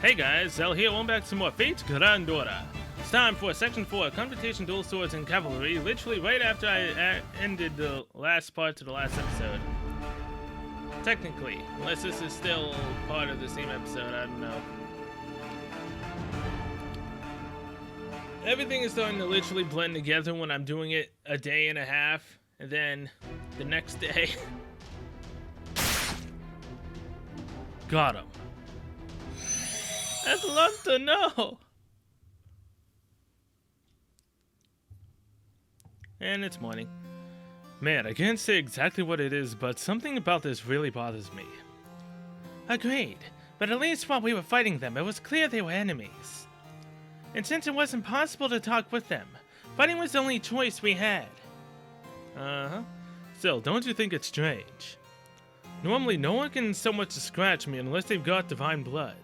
Hey guys, Zell here, welcome back to some more Fate Grandora. It's time for Section 4, Confrontation, Dual Swords, and Cavalry, literally right after I ended the last part to the last episode. Technically, unless this is still part of the same episode, I don't know. Everything is starting to literally blend together when I'm doing it a day and a half, and then the next day... Got him. I'd love to know. And it's morning. Man, I can't say exactly what it is, but something about this really bothers me. Agreed, but at least while we were fighting them, it was clear they were enemies. And since it wasn't possible to talk with them, fighting was the only choice we had. Uh-huh. Still, don't you think it's strange? Normally, no one can so much as scratch me unless they've got divine blood.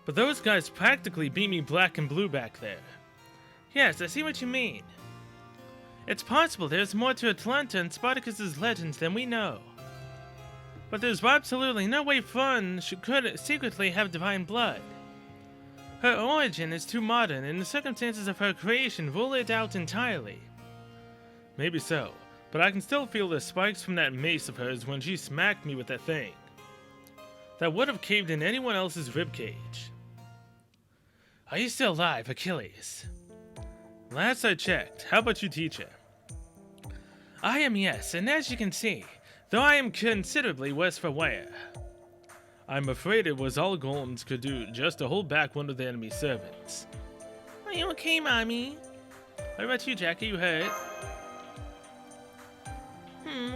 But those guys practically beat me black and blue back there. Yes, I see what you mean. It's possible there's more to Atlanta and Spartacus's legends than we know. But there's absolutely no way Fun could secretly have divine blood. Her origin is too modern, and the circumstances of her creation rule it out entirely. Maybe so, but I can still feel the spikes from that mace of hers when she smacked me with that thing. That would have caved in anyone else's ribcage. Are you still alive, Achilles? Last I checked. How about you, teacher? I am, yes, and as you can see, though I am considerably worse for wear. I'm afraid it was all golems could do just to hold back one of the enemy servants. Are you okay, Mommy? What about you, Jackie? You hurt?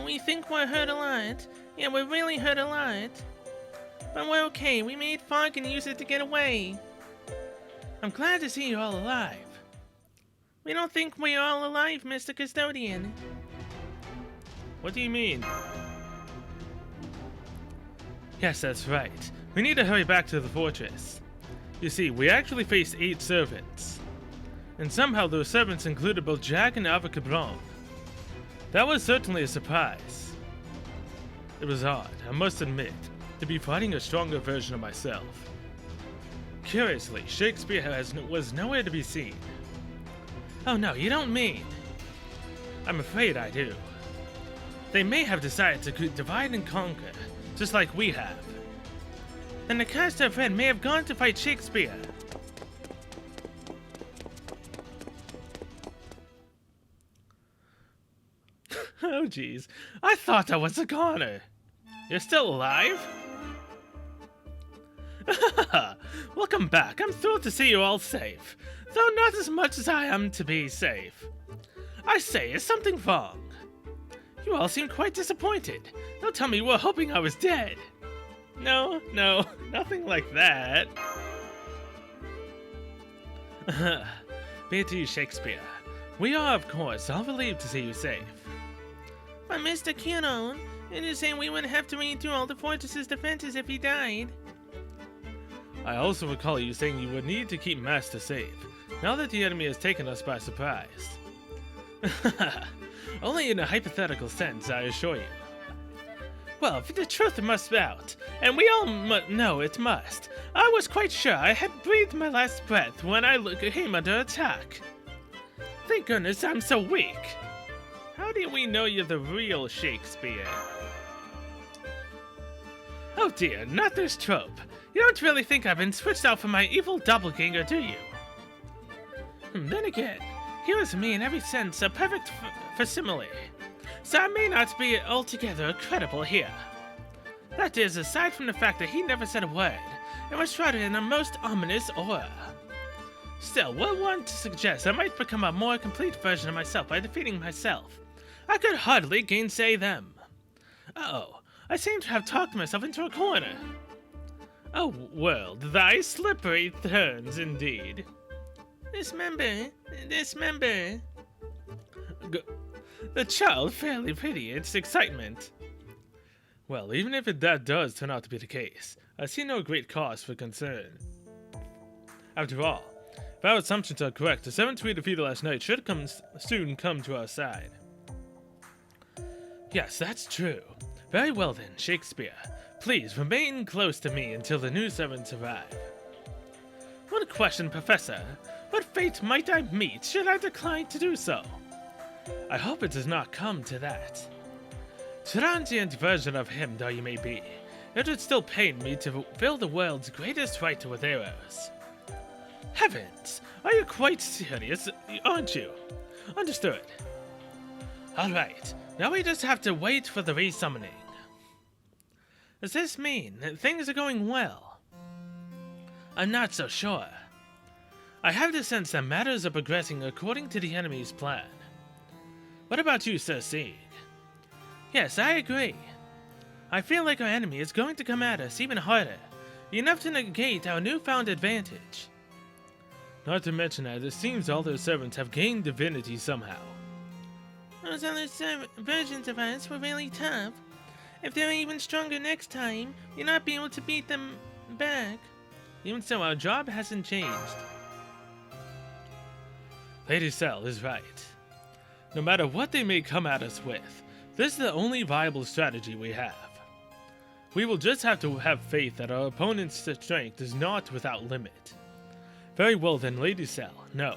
We think we're hurt a lot. Yeah, we're really hurt a lot. But we're okay. We made fog and used it to get away. I'm glad to see you all alive. We don't think we're all alive, Mr. Custodian. What do you mean? Yes, that's right. We need to hurry back to the fortress. You see, we actually faced 8 servants. And somehow those servants included both Jack and Apocrypha. That was certainly a surprise. It was odd, I must admit, to be fighting a stronger version of myself. Curiously, Shakespeare was nowhere to be seen. Oh no, you don't mean. I'm afraid I do. They may have decided to divide and conquer, just like we have. Then the caster of Red may have gone to fight Shakespeare. Oh jeez, I thought I was a goner. You're still alive? Welcome back. I'm thrilled to see you all safe, though not as much as I am to be safe. I say, is something wrong? You all seem quite disappointed. Don't tell me you were hoping I was dead. No, nothing like that. Be it to you, Shakespeare. We are, of course, all relieved to see you safe. But Mr. Chiron, it is saying we wouldn't have to read through all the fortress's defenses if he died. I also recall you saying you would need to keep Master safe, now that the enemy has taken us by surprise. Only in a hypothetical sense, I assure you. Well, the truth must out, and we all know it must. I was quite sure I had breathed my last breath when I came under attack. Thank goodness I'm so weak. How do we know you're the real Shakespeare? Oh dear, not this trope. You don't really think I've been switched out for my evil doppelganger, do you? Then again, here is me in every sense a perfect facsimile, so I may not be altogether credible here. That is, aside from the fact that he never said a word, and was shrouded in a most ominous aura. Still, we'll want to suggest I might become a more complete version of myself by defeating myself. I could hardly gainsay them. Uh-oh, I seem to have talked myself into a corner. Oh, world, thy slippery turns indeed. Dismember. The child fairly pity its excitement. Well, even if that does turn out to be the case, I see no great cause for concern. After all, if our assumptions are correct, the 7th we defeated last night should soon come to our side. Yes, that's true. Very well then, Shakespeare. Please remain close to me until the new servants arrive. One question, Professor. What fate might I meet should I decline to do so? I hope it does not come to that. Transient version of him though you may be, it would still pain me to fill the world's greatest fighter with arrows. Heavens! Are you quite serious, aren't you? Understood. Alright, now we just have to wait for the resummoning. Does this mean that things are going well? I'm not so sure. I have the sense that matters are progressing according to the enemy's plan. What about you, Sir Sieg? Yes, I agree. I feel like our enemy is going to come at us even harder, enough to negate our newfound advantage. Not to mention that it seems all their servants have gained divinity somehow. Those other versions of us were really tough. If they're even stronger next time, you'll not be able to beat them back. Even so, our job hasn't changed. Lady Cell is right. No matter what they may come at us with, this is the only viable strategy we have. We will just have to have faith that our opponent's strength is not without limit. Very well then, Lady Cell. No.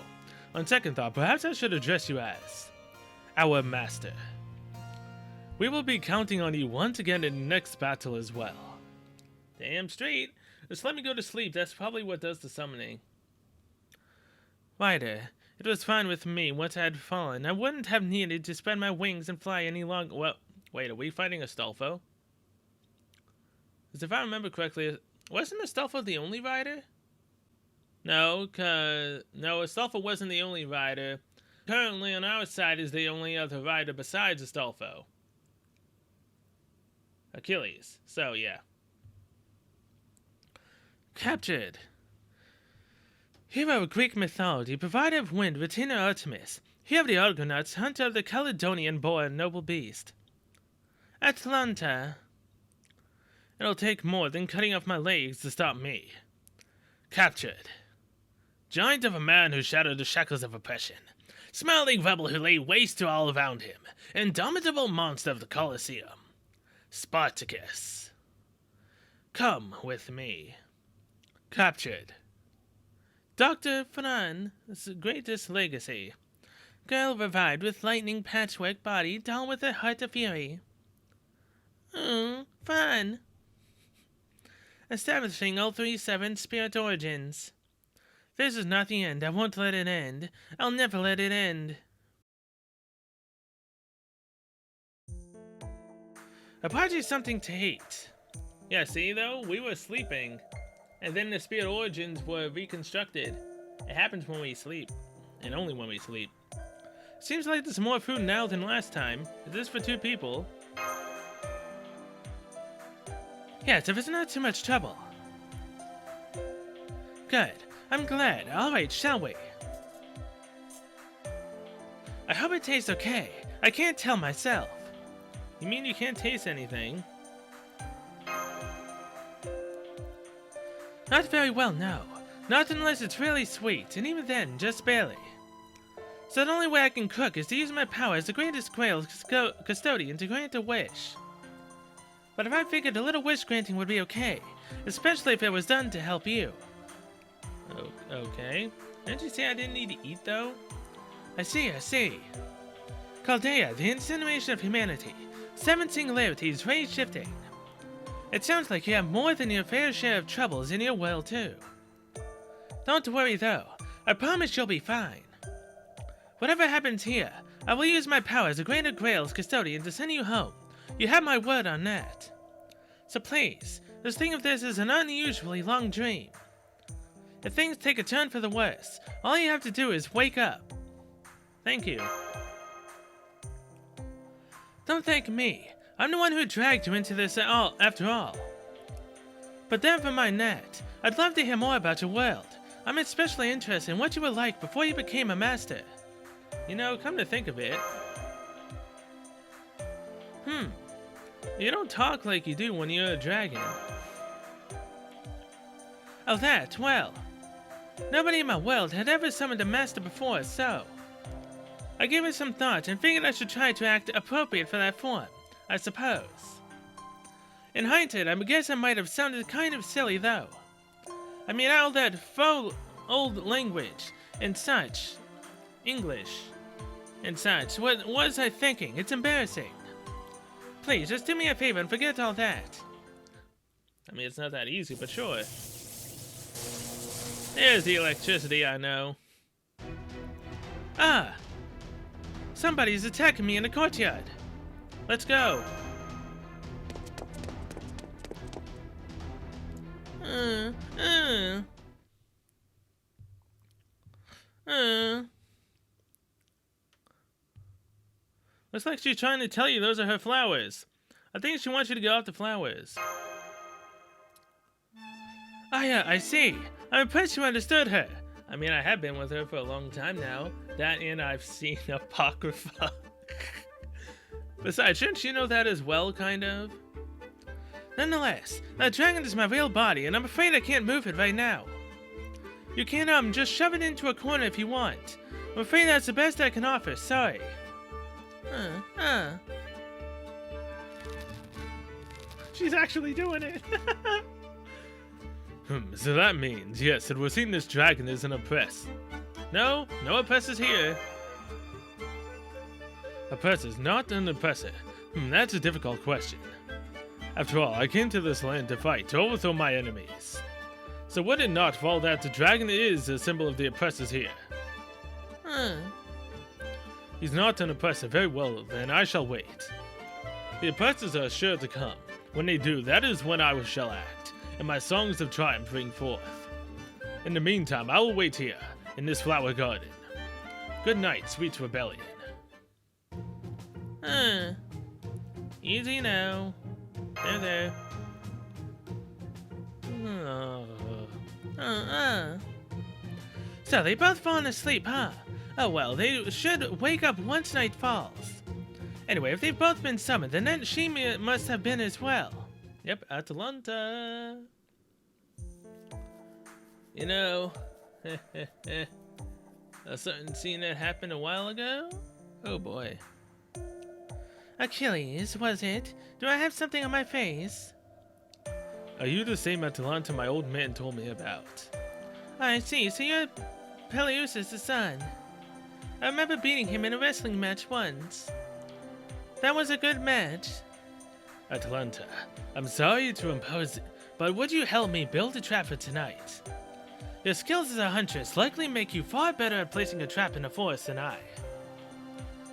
On second thought, perhaps I should address you as our master. We will be counting on you once again in the next battle as well. Damn straight. Just let me go to sleep. That's probably what does the summoning. Ryder, it was fine with me once I had fallen. I wouldn't have needed to spread my wings and fly any longer. Well, wait, are we fighting Astolfo? Because if I remember correctly, wasn't Astolfo the only rider? No, Astolfo wasn't the only rider. Currently on our side is the only other rider besides Astolfo. Achilles. So, yeah. Captured. Hero of Greek mythology, provider of wind, retainer Artemis. Hero of the Argonauts, hunter of the Caledonian-born noble beast. Atlanta. It'll take more than cutting off my legs to stop me. Captured. Giant of a man who shattered the shackles of oppression. Smiling rebel who lay waste to all around him. Indomitable monster of the Colosseum. Spartacus. Come with me. Captured. Dr. Fran's greatest legacy. Girl revived with lightning patchwork body, doll with a heart of fury. Fun. Establishing 037 spirit origins. This is not the end. I won't let it end. I'll never let it end. Apology's something to hate. Yeah, see though? We were sleeping. And then the spirit origins were reconstructed. It happens when we sleep. And only when we sleep. Seems like there's more food now than last time. Is this for 2 people? Yes, if it's not too much trouble. Good. I'm glad. Alright, shall we? I hope it tastes okay. I can't tell myself. You mean you can't taste anything? Not very well, no. Not unless it's really sweet, and even then, just barely. So the only way I can cook is to use my power as the greatest Grail custodian to grant a wish. But if I figured a little wish granting would be okay, especially if it was done to help you. Okay. Didn't you say I didn't need to eat, though? I see. Chaldea, the incineration of humanity. 7 singularities, ray shifting. It sounds like you have more than your fair share of troubles in your world, too. Don't worry, though. I promise you'll be fine. Whatever happens here, I will use my power as a Greater Grail's custodian to send you home. You have my word on that. So please, just think of this as an unusually long dream. If things take a turn for the worse, all you have to do is wake up. Thank you. Don't thank me. I'm the one who dragged you into this after all. But never mind that. I'd love to hear more about your world. I'm especially interested in what you were like before you became a master. You know, come to think of it. You don't talk like you do when you're a dragon. Oh, that, well. Nobody in my world had ever summoned a master before, so I gave it some thought and figured I should try to act appropriate for that form, I suppose. In hindsight, I guess I might have sounded kind of silly, though. I mean, all that old language and such. English and such. What was I thinking? It's embarrassing. Please, just do me a favor and forget all that. I mean, it's not that easy, but sure. There's the electricity, I know. Ah! Somebody's attacking me in the courtyard. Let's go. Looks like she's trying to tell you those are her flowers. I think she wants you to go off the flowers. Ah, yeah, I see. I'm impressed you understood her. I mean, I have been with her for a long time now. That and I've seen Apocrypha. Besides, shouldn't you know that as well, kind of? Nonetheless, that dragon is my real body, and I'm afraid I can't move it right now. You can, just shove it into a corner if you want. I'm afraid that's the best I can offer, sorry. She's actually doing it. So that means, yes, it would seem this dragon is an oppress. No oppressors here. Oppressor is not an oppressor. That's a difficult question. After all, I came to this land to fight, to overthrow my enemies. So would it not fall that the dragon is a symbol of the oppressors here? He's not an oppressor. Very well, then I shall wait. The oppressors are sure to come. When they do, that is when I shall act, and my songs of triumph ring forth. In the meantime, I will wait here, in this flower garden. Good night, sweet Repelling. Easy now. There. So they both fallen asleep, huh? Oh well, they should wake up once night falls. Anyway, if they've both been summoned, then she must have been as well. Yep, Atalanta. You know, a certain scene that happened a while ago? Oh boy. Achilles, was it? Do I have something on my face? Are you the same Atalanta my old man told me about? I see, so you're Peleus' son. I remember beating him in a wrestling match once. That was a good match. Atalanta, I'm sorry to impose it, but would you help me build a trap for tonight? Your skills as a huntress likely make you far better at placing a trap in a forest than I.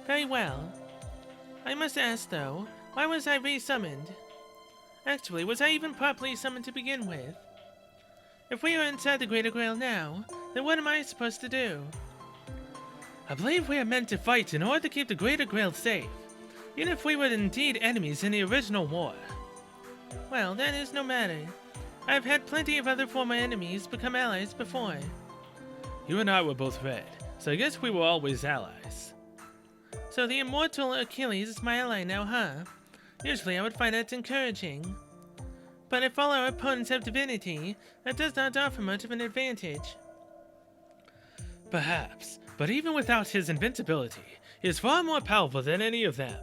Very well. I must ask, though, why was I re-summoned? Actually, was I even properly summoned to begin with? If we are inside the Greater Grail now, then what am I supposed to do? I believe we are meant to fight in order to keep the Greater Grail safe, even if we were indeed enemies in the original war. Well, that is no matter. I've had plenty of other former enemies become allies before. You and I were both red, so I guess we were always allies. So the immortal Achilles is my ally now, huh? Usually I would find that encouraging. But if all our opponents have divinity, that does not offer much of an advantage. Perhaps, but even without his invincibility, he is far more powerful than any of them.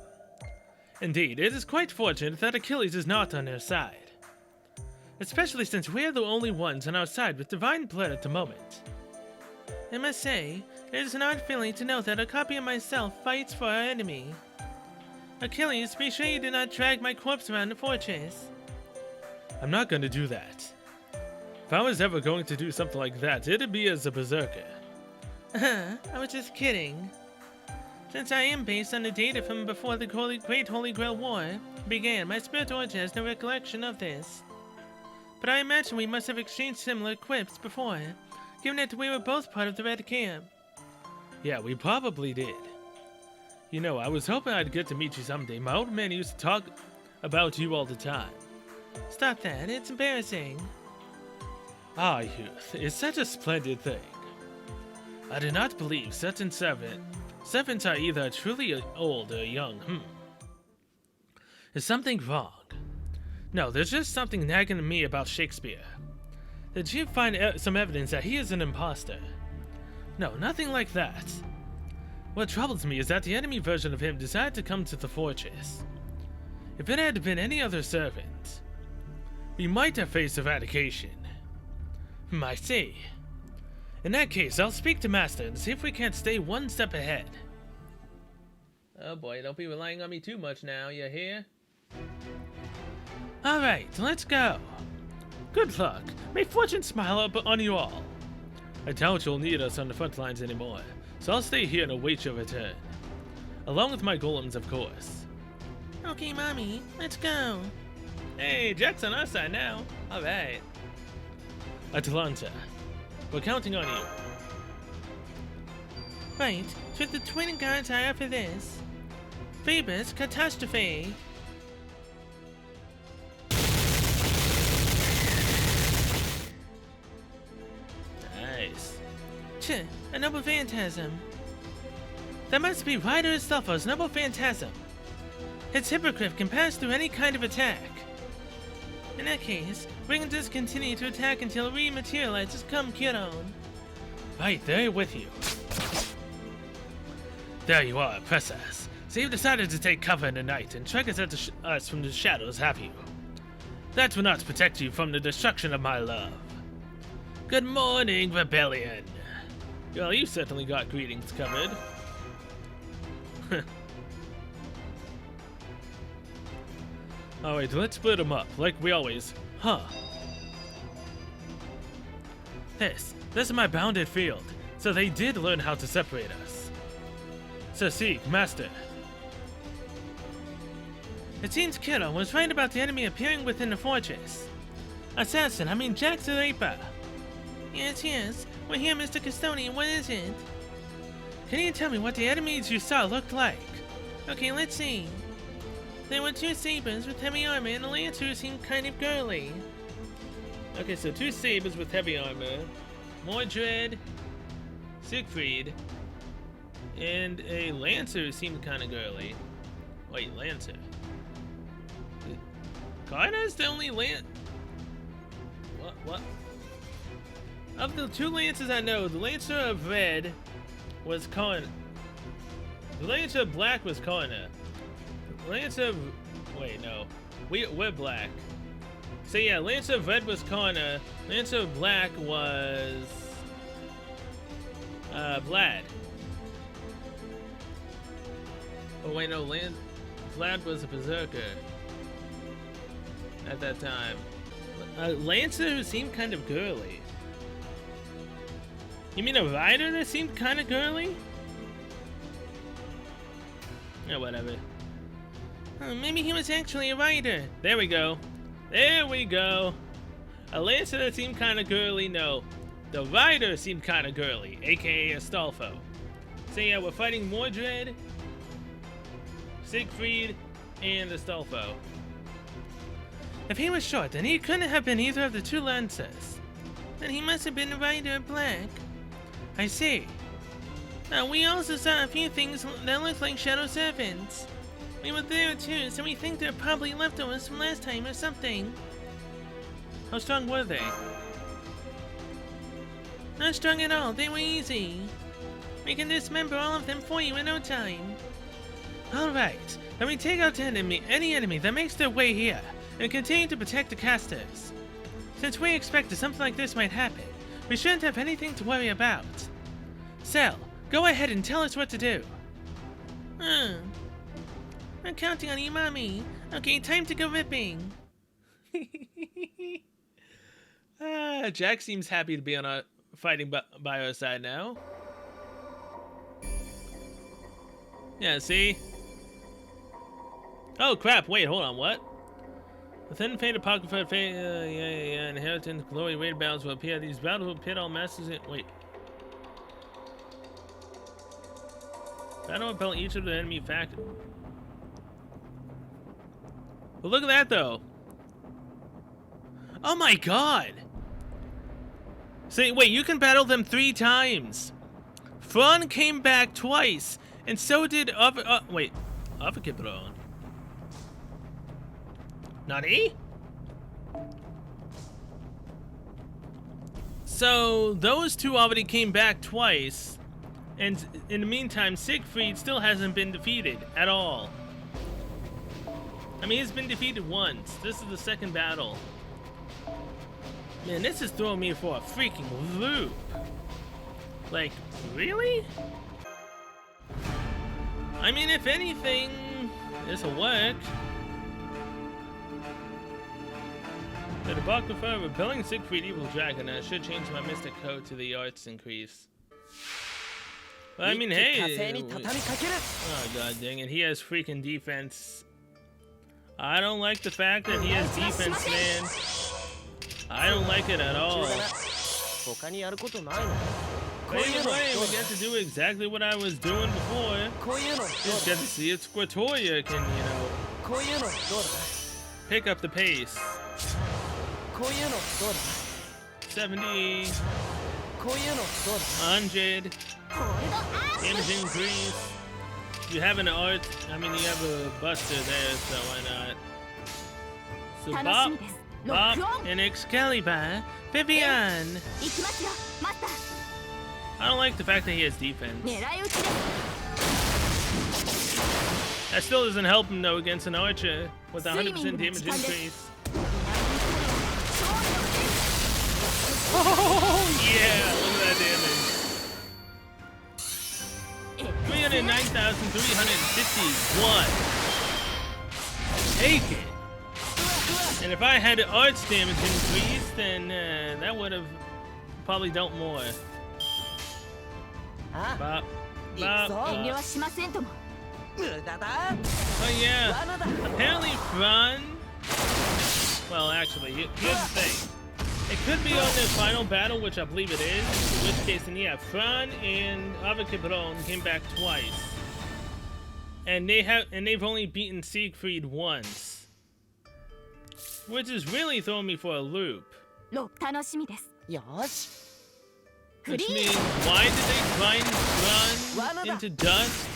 Indeed, it is quite fortunate that Achilles is not on their side. Especially since we are the only ones on our side with divine blood at the moment. I must say, it is an odd feeling to know that a copy of myself fights for our enemy. Achilles, be sure you do not drag my corpse around the fortress. I'm not going to do that. If I was ever going to do something like that, it'd be as a berserker. I was just kidding. Since I am based on the data from before the Great Holy Grail War began, my spirit origin has no recollection of this. But I imagine we must have exchanged similar quips before, given that we were both part of the Red Camp. Yeah, we probably did. You know, I was hoping I'd get to meet you someday. My old man used to talk about you all the time. Stop that, it's embarrassing. Ah, youth, it's such a splendid thing. I do not believe certain servants are either truly old or young. Is something wrong? No, there's just something nagging me about Shakespeare. Did you find some evidence that he is an imposter? No, nothing like that. What troubles me is that the enemy version of him decided to come to the fortress. If it had been any other servant, we might have faced eradication. I see. In that case, I'll speak to Master and see if we can't stay one step ahead. Oh boy, don't be relying on me too much now, you hear? Alright, let's go. Good luck. May fortune smile up on you all. I doubt you'll need us on the front lines anymore, so I'll stay here and await your return. Along with my golems, of course. Okay, Mommy, let's go. Hey, Jack's on our side now. Alright. Atalanta, we're counting on you. Right, so the twin guards are after this. Phoebus, catastrophe. Nice. A noble phantasm. That must be Rider Astolfo's noble phantasm. Its hippogriff can pass through any kind of attack. In that case, we can just continue to attack until it rematerializes come Chiron. Right there with you. There you are, princess. So you've decided to take cover in the night and trek us at us from the shadows, have you? That will not protect you from the destruction of my love. Good morning, Repelling. Well, you certainly got greetings covered. Alright, let's split them up, like we always. This is my bounded field, so they did learn how to separate us. So Sieg, Master. It seems Chiron was right about the enemy appearing within the fortress. Assassin, I mean Jack the Reaper. Yes. We're here, Mr. Custodian. What is it? Can you tell me what the enemies you saw looked like? Okay, let's see. There were 2 sabers with heavy armor, and the lancer seemed kind of girly. Okay, so 2 sabers with heavy armor, Mordred, Siegfried, and a lancer who seemed kind of girly. Wait, lancer. Carter's the only What? Of the 2 lancers I know, the lancer of red was Connor. The lancer of black was Connor. The lancer of... Wait, no. We're black. So yeah, lancer of red was Connor. Lancer of black was... Vlad. Oh wait, no, Vlad was a berserker at that time. Lancer seemed kind of girly. You mean a rider that seemed kind of girly? Yeah, whatever. Maybe he was actually a rider. There we go. There we go. A lancer that seemed kind of girly, no. The rider seemed kind of girly, aka Astolfo. So yeah, we're fighting Mordred, Siegfried, and Astolfo. If he was short, then he couldn't have been either of the 2 lancers. Then he must have been a rider of black. I see. We also saw a few things that looked like shadow servants. We were there too, so we think they're probably leftovers from last time or something. How strong were they? Not strong at all, they were easy. We can dismember all of them for you in no time. Alright, then we take out any enemy that makes their way here, and continue to protect the casters. Since we expected something like this might happen, we shouldn't have anything to worry about. Cell, go ahead and tell us what to do. I'm counting on you, Mommy. Okay, time to go ripping. Jack seems happy to be on our fighting by our side now. Yeah, see? Oh crap, wait, hold on, what? The thin fate Apocrypha, inheritance, glory, raid battles will appear. These battles will pit all masters in... Wait. Battle will repel each of the enemy factions. Well, look at that, though. Oh my god! Say, wait, you can battle them 3 times. Fran came back twice, and so did Apocrypha. Nani? So, those 2 already came back twice, and in the meantime, Siegfried still hasn't been defeated at all. I mean, he's been defeated once. This is the 2nd battle. Man, this is throwing me for a freaking loop. Like, really? I mean, if anything, this'll work. The Apocrypha, Repelling Siegfried Evil Dragon. I should change my Mystic Code to the arts increase. But I mean, hey. Oh, god dang it. He has freaking defense. I don't like the fact that he has defense, man. I don't like it at all. But either way, we get to do exactly what I was doing before. Just get to see if Squirtoria can, you know, pick up the pace. 70, 100, damage increase. You have an art, I mean, you have a buster there, so why not? So Bop, Bop, and Excalibur, Vivian. I don't like the fact that he has defense. That still doesn't help him though against an archer with 100% damage increase. Oh yeah, look at that damage. 309,351. Take it. And if I had arts damage increase, then that would have probably dealt more. Bop, bop, bop. Oh yeah, apparently Fran, well actually, here's the thing. It could be on the final battle, which I believe it is, in which case then yeah, Fran and Chiron came back twice. And they've only beaten Siegfried once. Which is really throwing me for a loop. Which means, why did they grind Fran into dust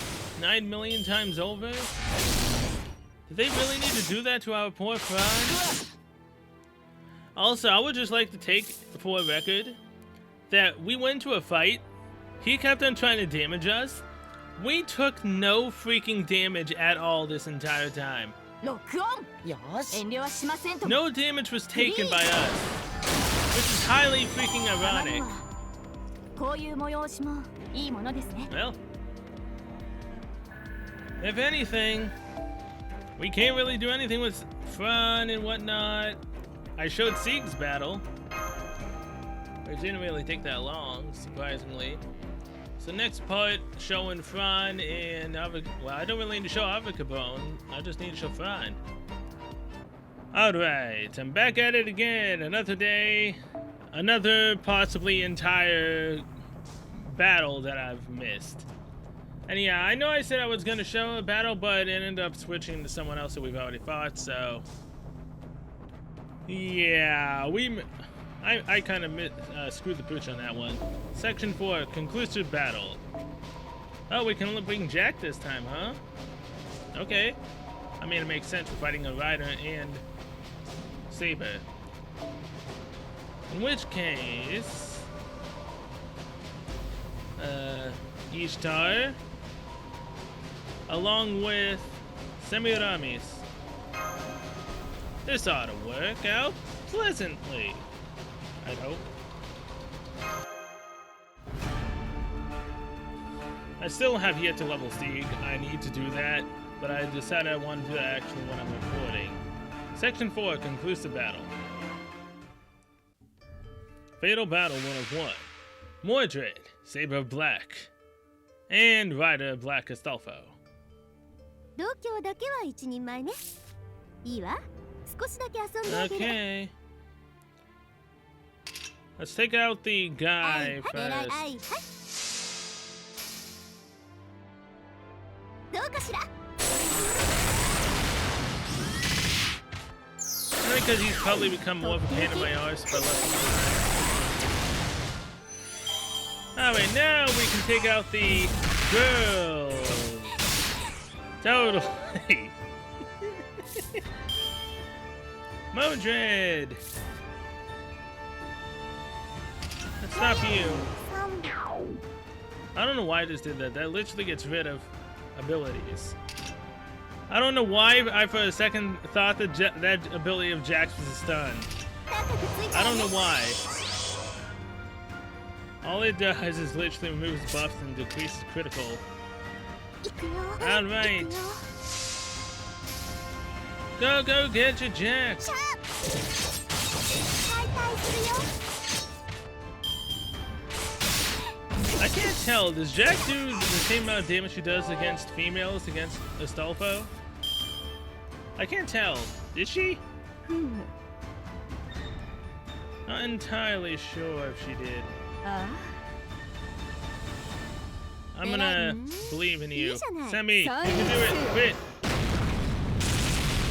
9 million times over? Did they really need to do that to our poor Fran? Also, I would just like to take for a record that we went to a fight, he kept on trying to damage us, we took no freaking damage at all this entire time. No damage was taken by us, which is highly freaking ironic. Well, if anything, we can't really do anything with Fran and whatnot. I showed Sieg's battle, which didn't really take that long, surprisingly. So next part, showing Fran and well, I don't really need to show Avacabone, I just need to show Fran. Alright, I'm back at it again, another day, another possibly entire battle that I've missed. And yeah, I know I said I was going to show a battle, but it ended up switching to someone else that we've already fought, so... Yeah, I kind of screwed the pooch on that one. Section 4, Conclusive Battle. Oh, we can bring Jack this time, huh? Okay. I mean, it makes sense for fighting a rider and saber. In which case... Ishtar, along with Semiramis. This ought to work out pleasantly, I'd hope. I still have yet to level Sieg. I need to do that, but I decided I wanted to do that actually when I'm recording. Section 4, Conclusive Battle. Fatal Battle 101. Mordred, Saber of Black, and Rider of Black Astolfo. Okay. Let's take out the guy first. Because he's probably become more of a pain in my arse by less than time. Alright, now we can take out the girls. Totally. Mordred! Let's stop you. I don't know why I just did that. That literally gets rid of abilities. I don't know why I for a second thought that that ability of Jax was a stun. I don't know why. All it does is literally removes buffs and decreases critical. Alright. Go, go, get your jack! I can't tell, does Jack do the same amount of damage she does against females against Astolfo? I can't tell. Did she? Not entirely sure if she did. I'm gonna believe in you. Semi, you can do it. Quit.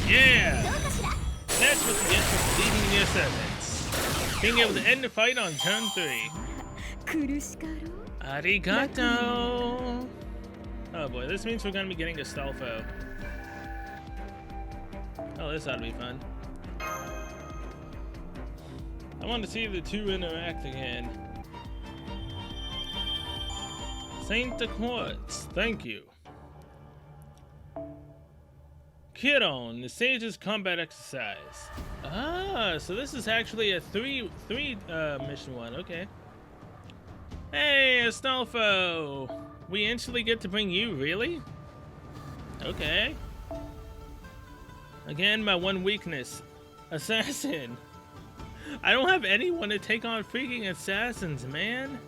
Yeah! That's what you get for believing in your servants. Being able to end the fight on turn 3. Arigato! Oh boy, this means we're gonna be getting Astolfo. Oh, this ought to be fun. I want to see the two interact again. Saint de Quartz, thank you. Chiron, the sage's combat exercise. Ah, so this is actually a three mission one, okay. Hey, Astolfo! We instantly get to bring you, really? Okay. Again, my one weakness. Assassin. I don't have anyone to take on freaking assassins, man.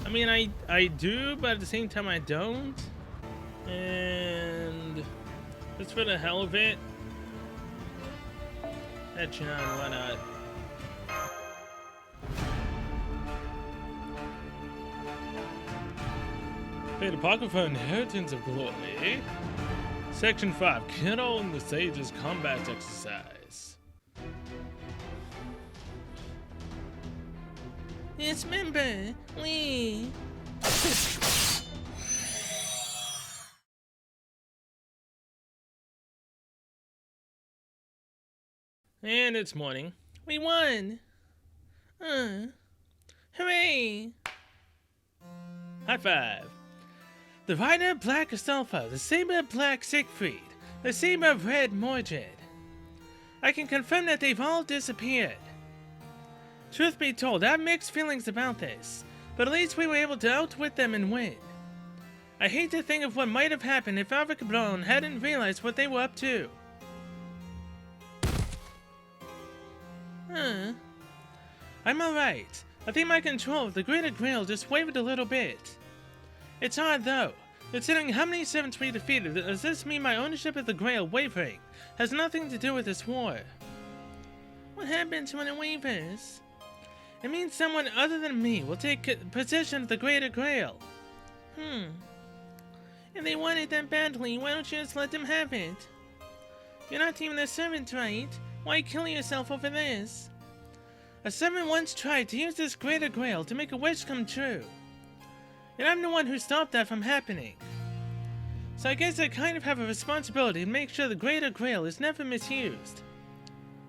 I mean, I do, but at the same time I don't. And just for the hell of it. Chiron, why not? Fate Apocrypha, Inheritance of Glory. Section 5, Chiron, the Sage's combat exercise. Yes, member, we. And it's morning. We won! Hooray! High five! The rider of black Astolfo, the saber of black Siegfried, the saber of red Mordred. I can confirm that they've all disappeared. Truth be told, I have mixed feelings about this, but at least we were able to outwit them and win. I hate to think of what might have happened if Avacabron hadn't realized what they were up to. I'm alright. I think my control of the Greater Grail just wavered a little bit. It's odd though. Considering how many servants we defeated, does this mean my ownership of the Grail wavering has nothing to do with this war? What happens when it wavers? It means someone other than me will take possession of the Greater Grail. If they want it that badly, why don't you just let them have it? You're not even a servant, right? Why kill yourself over this? A servant once tried to use this Greater Grail to make a wish come true. And I'm the one who stopped that from happening. So I guess I kind of have a responsibility to make sure the Greater Grail is never misused.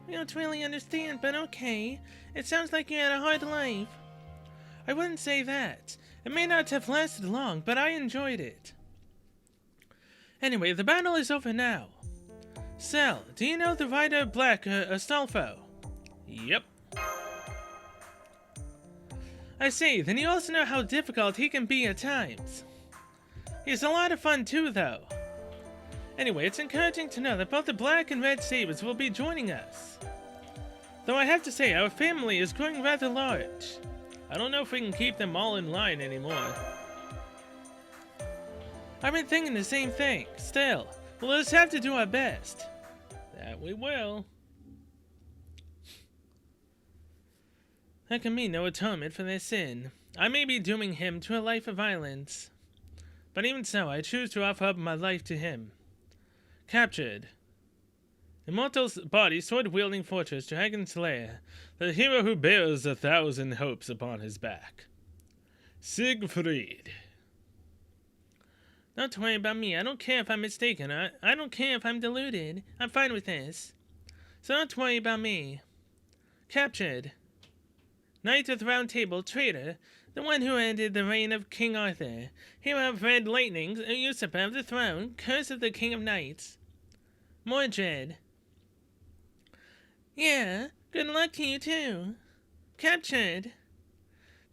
We don't really understand, but okay. It sounds like you had a hard life. I wouldn't say that. It may not have lasted long, but I enjoyed it. Anyway, the battle is over now. Cell, do you know the rider of black, Astolfo? Yep. I see, then you also know how difficult he can be at times. He's a lot of fun too, though. Anyway, it's encouraging to know that both the black and red sabers will be joining us. Though I have to say, our family is growing rather large. I don't know if we can keep them all in line anymore. I've been thinking the same thing. Still, we'll just have to do our best. That we will. That can mean no atonement for their sin. I may be dooming him to a life of violence. But even so, I choose to offer up my life to him. Captured. Immortal's body, sword-wielding fortress, Dragon Slayer, the hero who bears 1,000 hopes upon his back. Siegfried. Don't worry about me. I don't care if I'm mistaken. I don't care if I'm deluded. I'm fine with this. So don't worry about me. Captured. Knight of the Round Table, traitor, the one who ended the reign of King Arthur, hero of red lightnings, a usurper of the throne, curse of the King of Knights. Mordred. Yeah, good luck to you too. Captured.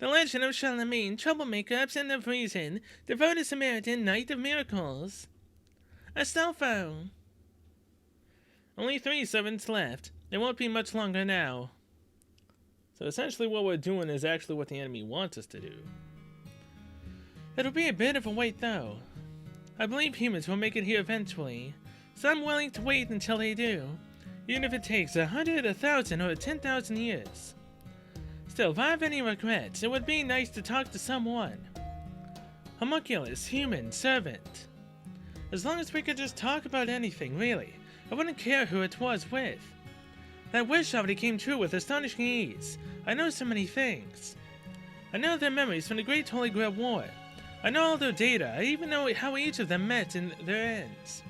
The legend of Charlemagne, troublemaker, absent of reason, devoted Samaritan, knight of miracles. Astolfo! Only 3 servants left. There won't be much longer now. So essentially what we're doing is actually what the enemy wants us to do. It'll be a bit of a wait though. I believe humans will make it here eventually, so I'm willing to wait until they do, even if it takes 100, 1,000, or 10,000 years. Still, if I have any regrets, it would be nice to talk to someone. Homunculus, human, servant. As long as we could just talk about anything, really. I wouldn't care who it was with. That wish already came true with astonishing ease. I know so many things. I know their memories from the Great Holy Grail War. I know all their data. I even know how each of them met in their ends.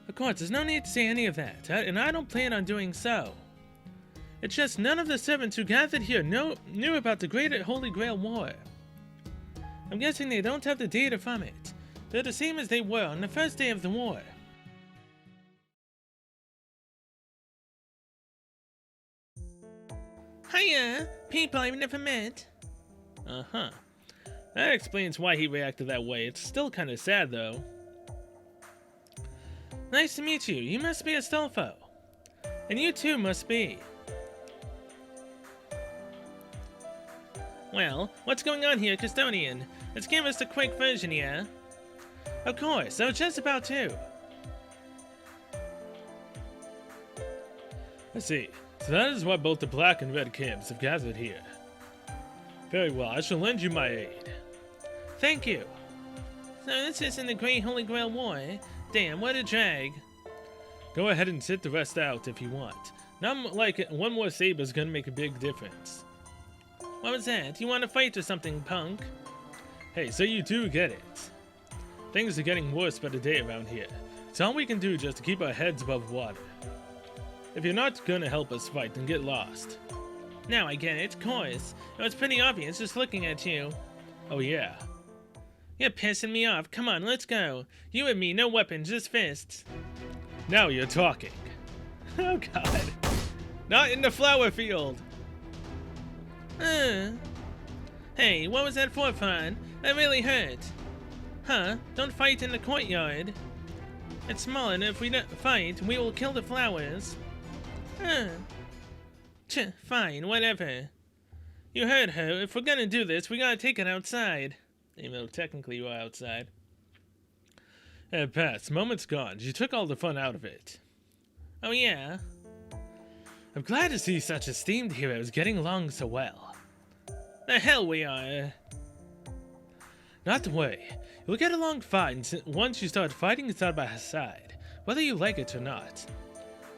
Of course, there's no need to say any of that, and I don't plan on doing so. It's just none of the servants who gathered here knew about the Great Holy Grail War. I'm guessing they don't have the data from it. They're the same as they were on the first day of the war. Hiya, people I've never met. Uh-huh. That explains why he reacted that way. It's still kind of sad, though. Nice to meet you. You must be Astolfo. And you too must be. Well, what's going on here, Custodian? Let's give us a quick version, yeah? Of course, I was just about to. I see. So that is why both the black and red camps have gathered here. Very well, I shall lend you my aid. Thank you. So this isn't the Great Holy Grail War, eh? Damn, what a drag. Go ahead and sit the rest out if you want. Not like one more saber is gonna make a big difference. What was that? You want to fight or something, punk? Hey, so you do get it. Things are getting worse by the day around here. It's all we can do just to keep our heads above water. If you're not gonna help us fight, then get lost. Now I get it, of course. It was pretty obvious just looking at you. Oh yeah. You're pissing me off. Come on, let's go. You and me, no weapons, just fists. Now you're talking. Oh god. Not in the flower field. Hey, what was that for, Fawn? That really hurt. Huh? Don't fight in the courtyard. It's small, and if we don't fight, we will kill the flowers. Fine, whatever. You heard her. If we're gonna do this, we gotta take it outside. Even though technically you are outside. Pass. Moment's gone. You took all the fun out of it. Oh yeah? I'm glad to see such esteemed heroes getting along so well. The hell we are. Not to worry. You'll get along fine once you start fighting side by side, whether you like it or not.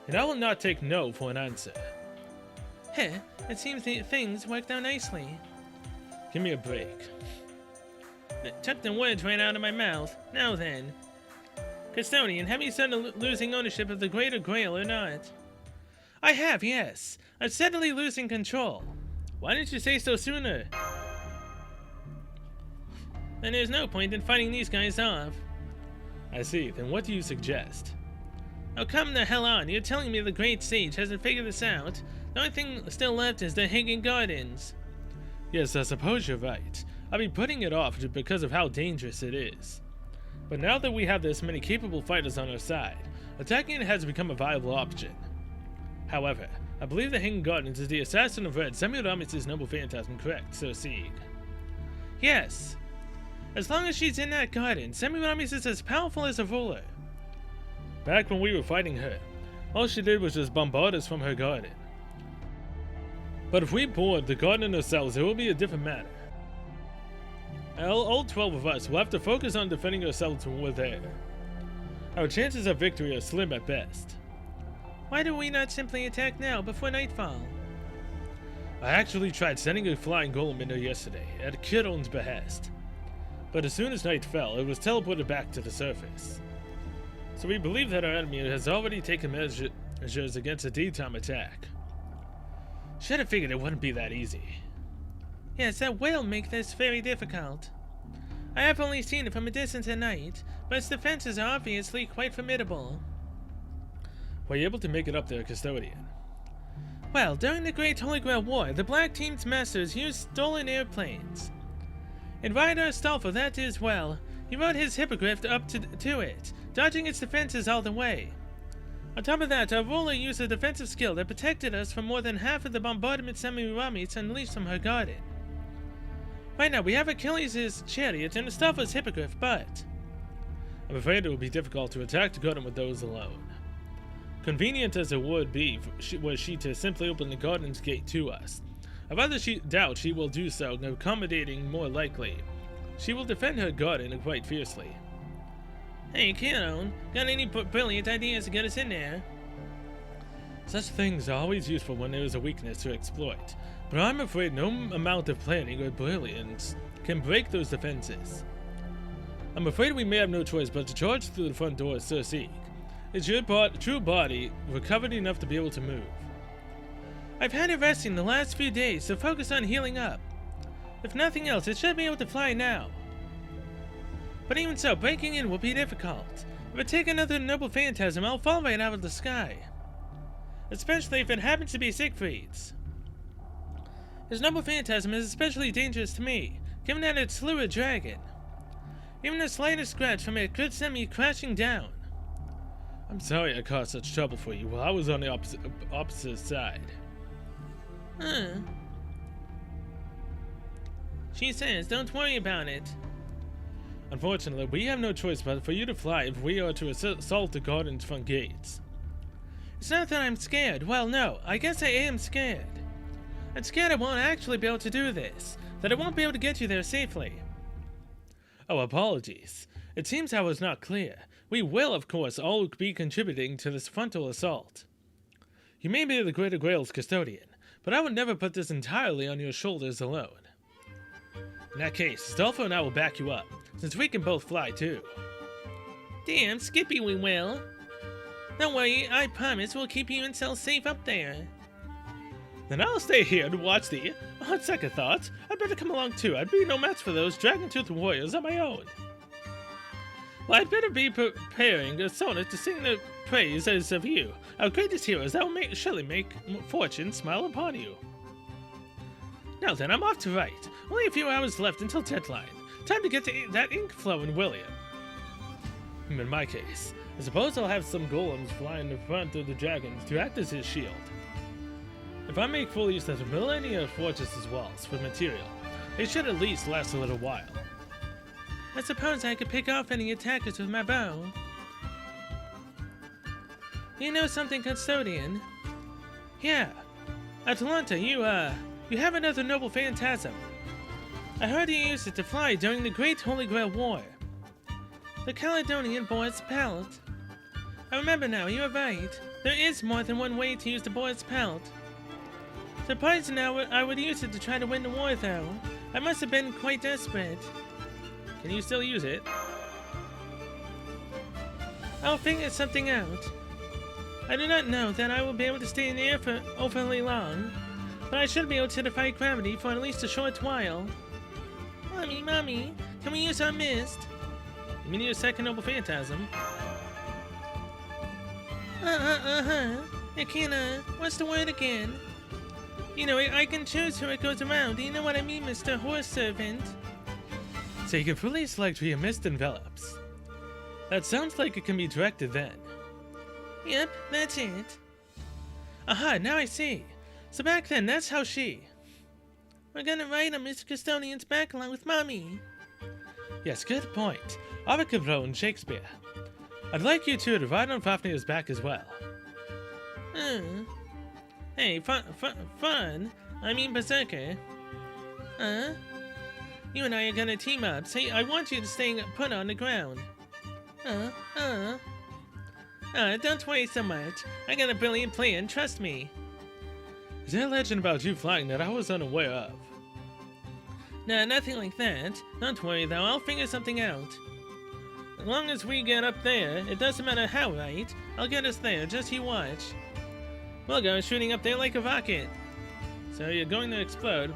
And I will not take no for an answer. Heh, it seems things worked out nicely. Give me a break. Took the words right out of my mouth. Now then. Custodian, have you started losing ownership of the Greater Grail or not? I have, yes. I'm steadily losing control. Why didn't you say so sooner? Then there's no point in fighting these guys off. I see. Then what do you suggest? Oh, come the hell on. You're telling me the Great Sage hasn't figured this out? The only thing still left is the Hagen Gardens. Yes, I suppose you're right. I've been putting it off because of how dangerous it is. But now that we have this many capable fighters on our side, attacking it has become a viable option. However, I believe the Hagen Gardens is the assassin of Red, Semiramis' noble phantasm, correct, Sir Sieg? Yes. As long as she's in that garden, Semiramis is as powerful as a ruler. Back when we were fighting her, all she did was just bombard us from her garden. But if we board the garden ourselves, it will be a different matter. All 12 of us will have to focus on defending ourselves when we're there. Our chances of victory are slim at best. Why do we not simply attack now, before nightfall? I actually tried sending a flying golem in there yesterday, at Chiron's behest. But as soon as night fell, it was teleported back to the surface. So we believe that our enemy has already taken measures against a daytime attack. Should have figured it wouldn't be that easy. Yes, that will make this very difficult. I have only seen it from a distance at night, but its defenses are obviously quite formidable. Were you able to make it up there, Custodian? Well, during the Great Holy Grail War, the Black Team's masters used stolen airplanes. And Ryder Astolfo, that is, well, he rode his hippogriff up to it, dodging its defenses all the way. On top of that, our ruler used a defensive skill that protected us from more than half of the bombardment Semiramis unleashed from her garden. Right now, we have Achilles' chariot and Astolfo's hippogriff, but I'm afraid it will be difficult to attack the garden with those alone. Convenient as it would be was she to simply open the garden's gate to us. I rather doubt she will do so, accommodating more likely. She will defend her garden quite fiercely. Hey, Chiron, got any brilliant ideas to get us in there? Such things are always useful when there is a weakness to exploit, but I'm afraid no amount of planning or brilliance can break those defenses. I'm afraid we may have no choice but to charge through the front door, Sir Sieg. Is your true body recovered enough to be able to move? I've had it resting the last few days, so focus on healing up. If nothing else, it should be able to fly now. But even so, breaking in will be difficult. If I take another noble phantasm, I'll fall right out of the sky. Especially if it happens to be Siegfried's. His noble phantasm is especially dangerous to me, given that it slew a dragon. Even the slightest scratch from it could send me crashing down. I'm sorry I caused such trouble for you while I was on the opposite side. She says, don't worry about it. Unfortunately, we have no choice but for you to fly if we are to assault the garden's front gates. It's not that I'm scared. Well, no, I guess I am scared. I'm scared I won't actually be able to do this, that I won't be able to get you there safely. Oh, apologies. It seems I was not clear. We will, of course, all be contributing to this frontal assault. You may be the Greater Grail's custodian, but I would never put this entirely on your shoulders alone. In that case, Astolfo and I will back you up, since we can both fly too. Damn, Skippy, we will. Don't worry, I promise we'll keep you and Cell safe up there. Then I'll stay here to watch the... On second thought, I'd better come along too. I'd be no match for those dragon-toothed warriors on my own. Well, I'd better be preparing a sonnet to sing the praises of you, our greatest heroes that will surely make fortune smile upon you. Now then, I'm off to write. Only a few hours left until deadline. Time to get that ink flowing, William. In my case, I suppose I'll have some golems fly in the front of the dragons to act as his shield. If I make full use of the Millennia Fortress's walls for material, they should at least last a little while. I suppose I could pick off any attackers with my bow. You know something, Custodian? Yeah. Atalanta, you have another noble phantasm. I heard you used it to fly during the Great Holy Grail War. The Caledonian Boar's Pelt. I remember now, you are right. There is more than one way to use the Boar's Pelt. Surprised now I would use it to try to win the war, though. I must have been quite desperate. Can you still use it? I'll figure something out. I do not know that I will be able to stay in the air for overly long, but I should be able to defy gravity for at least a short while. Mommy, can we use our mist? You mean your second noble phantasm? I can't, what's the word again? You know, I can choose who it goes around. Do you know what I mean, Mr. Horse Servant? So you can fully select who your mist envelops. That sounds like it can be directed then. Yep, that's it. Aha, now I see. So back then, that's how she... We're gonna ride on Mr. Custodian's back along with Mommy. Yes, good point. Apocrypha and Shakespeare. I'd like you two to ride on Fafnir's back as well. Hey, fun? I mean berserker. You and I are gonna team up. Say, I want you to stay put on the ground. Don't worry so much. I got a brilliant plan, trust me. Is there a legend about you flying that I was unaware of? Nah, nothing like that. Don't worry though, I'll figure something out. As long as we get up there, it doesn't matter how, right? I'll get us there, just you watch. We'll go shooting up there like a rocket. So you're going to explode?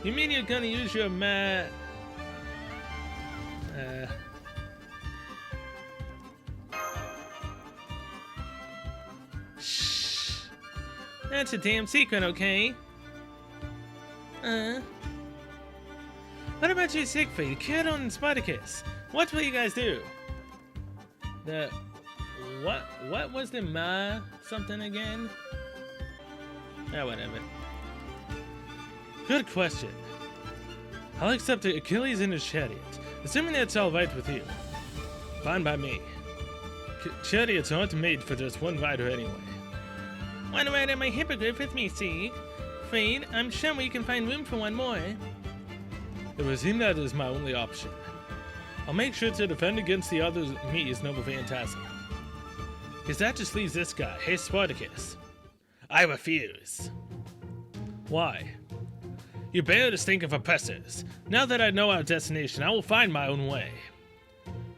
You mean you're gonna use your Shh. That's a damn secret, okay? What about you, Siegfried, Chiron, and Spartacus? What will you guys do? What was the something again? Ah, whatever. Good question. I'll accept Achilles in his chariot, assuming that's alright with you. Fine by me. Chariots aren't made for just one rider anyway. One rider my hippogriff with me, Siegfried. I'm sure we can find room for one more. It would seem that is my only option. I'll make sure to defend against the other me's noble phantasm. Because that just leaves this guy. Hey, Spartacus. I refuse. Why? You bear the stink of oppressors. Now that I know our destination, I will find my own way.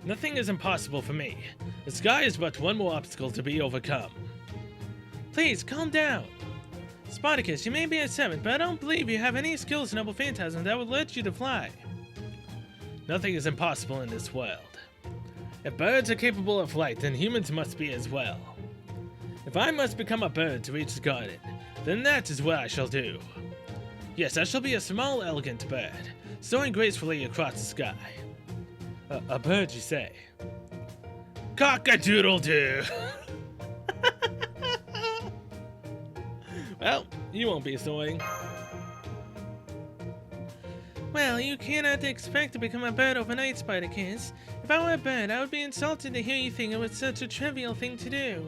Nothing is impossible for me. The sky is but one more obstacle to be overcome. Please, calm down. Spartacus, you may be a servant, but I don't believe you have any skills in noble phantasm that would let you to fly. Nothing is impossible in this world. If birds are capable of flight, then humans must be as well. If I must become a bird to reach the garden, then that is what I shall do. Yes, I shall be a small, elegant bird, soaring gracefully across the sky. A bird, you say? Cock-a-doodle-doo! Well, you won't be soaring. Well, you cannot expect to become a bird overnight, Spartacus. If I were a bird, I would be insulted to hear you think it was such a trivial thing to do.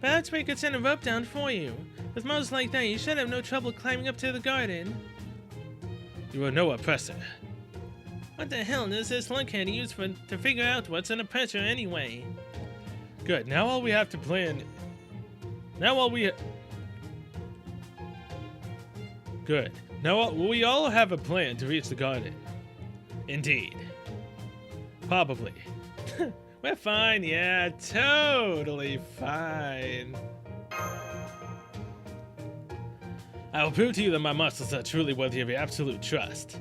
Perhaps we could send a rope down for you. With moles like that, you should have no trouble climbing up to the garden. You are no oppressor. What the hell does this lunkhead use to figure out what's an oppressor anyway? Good, now all we have to plan... Good. Now we all have a plan to reach the garden. Indeed. Probably. We're fine, yeah, totally fine. I will prove to you that my muscles are truly worthy of your absolute trust.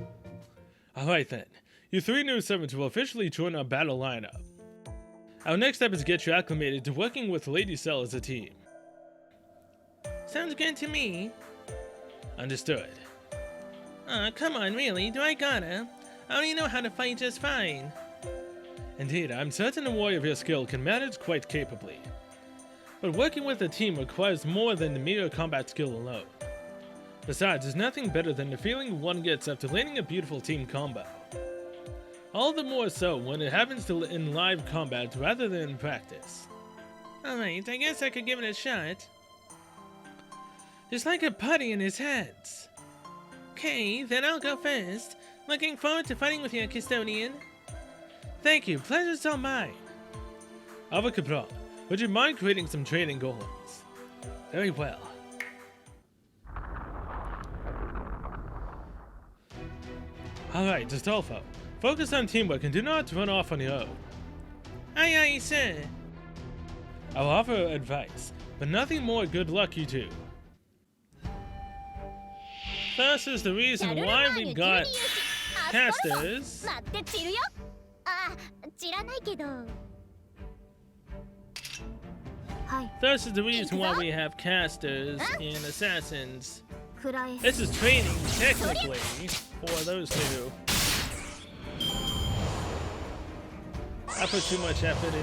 Alright then, you three new servants will officially join our battle lineup. Our next step is to get you acclimated to working with Lady Cell as a team. Sounds good to me. Understood. Come on, really? Do I gotta? I already know how to fight just fine. Indeed, I'm certain a warrior of your skill can manage quite capably. But working with a team requires more than the mere combat skill alone. Besides, there's nothing better than the feeling one gets after landing a beautiful team combo. All the more so when it happens in live combat rather than in practice. Alright, I guess I could give it a shot. Just like a putty in his hands. Okay, then I'll go first. Looking forward to fighting with you, Custodian. Thank you, pleasure's all mine. Apocrypha, would you mind creating some training golems? Very well. Alright, Astolfo. Focus on teamwork and do not run off on your own. Aye aye, sir. I'll offer advice, but nothing more good luck, you two. This is the reason why we've got casters. This is the reason why we have casters and assassins. This is training, technically, for those two. I put too much effort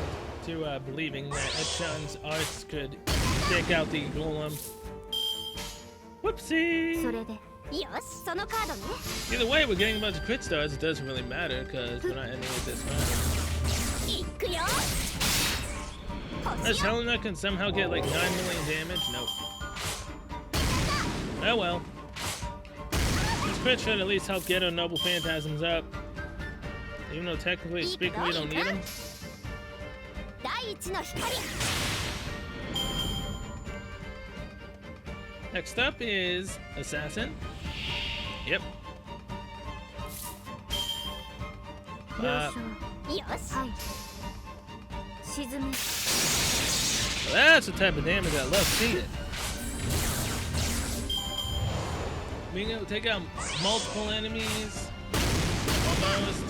into believing that Epshan's arts could take out the golem. Whoopsie! Either way, we're getting a bunch of crit stars. It doesn't really matter because we're not ending with this round. This Helena can somehow get like 9 million damage? Nope. Oh well. This crit should at least help get our noble phantasms up. Even though technically speaking we don't need them. Next up is Assassin. Yep. That's the type of damage I love seeing. Being able to take out multiple enemies. Almost.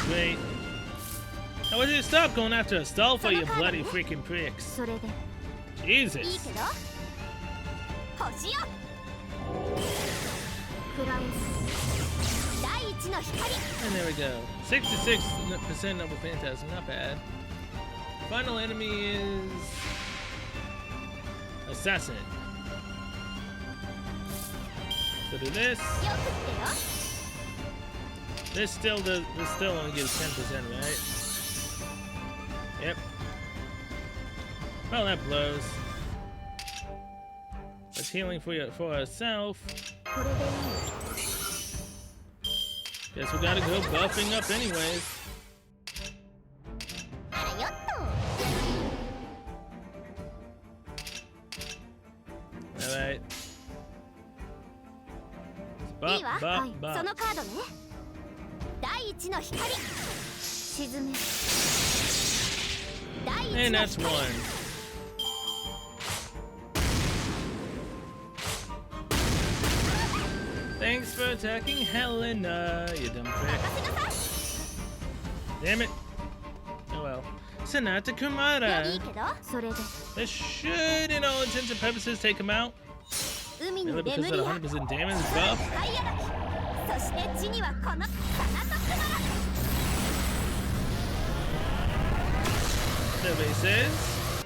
Great. Now would you stop going after Astolfo, you bloody freaking pricks? Jesus. And there we go. 66% Noble Phantasm, not bad. Final enemy is Assassin. So do this. This still only gives 10%, right? Yep. Well, that blows. That's healing for herself. Guess we gotta go buffing up anyways. Alright. Bop, bop, bop. And that's one. Thanks for attacking Helena, you dumb prick. Damn it. Oh well. Sonata Kumara. This should, in all intents and purposes, take him out. Mainly because of the 100% damage buff. Survey says.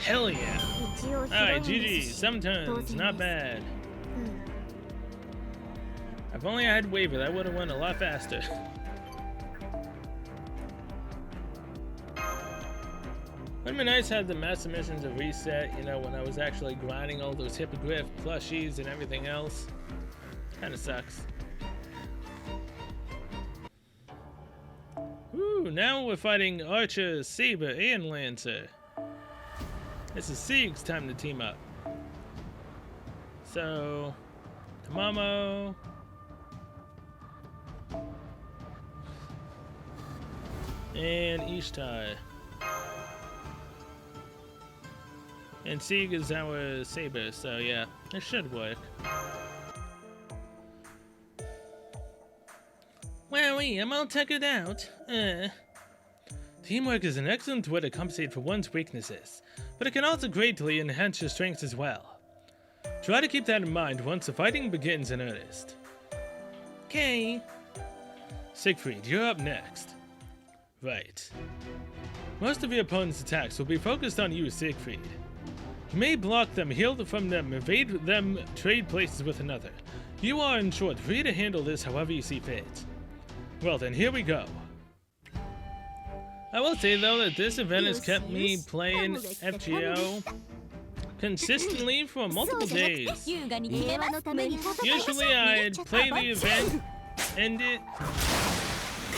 Hell yeah. Alright, GG. 7 turns. Not bad. If only I had Waver, that would have went a lot faster. Would have been nice to have the Master Missions to reset, you know, when I was actually grinding all those Hippogriff plushies and everything else. Kinda sucks. Ooh, now we're fighting Archer, Saber, and Lancer. This is Sieg's time to team up. So, Tamamo. And Ishtar. And Sieg is our Saber, so yeah, it should work. Wowie, I'm all tuckered out. Teamwork is an excellent way to compensate for one's weaknesses, but it can also greatly enhance your strengths as well. Try to keep that in mind once the fighting begins in earnest. Okay. Siegfried, you're up next. Right. Most of your opponent's attacks will be focused on you, Siegfried. You may block them, heal from them, evade them, trade places with another. You are, in short, free to handle this however you see fit. Well then, here we go. I will say though that this event has kept me playing FGO consistently for multiple days. Usually I'd play the event, end it,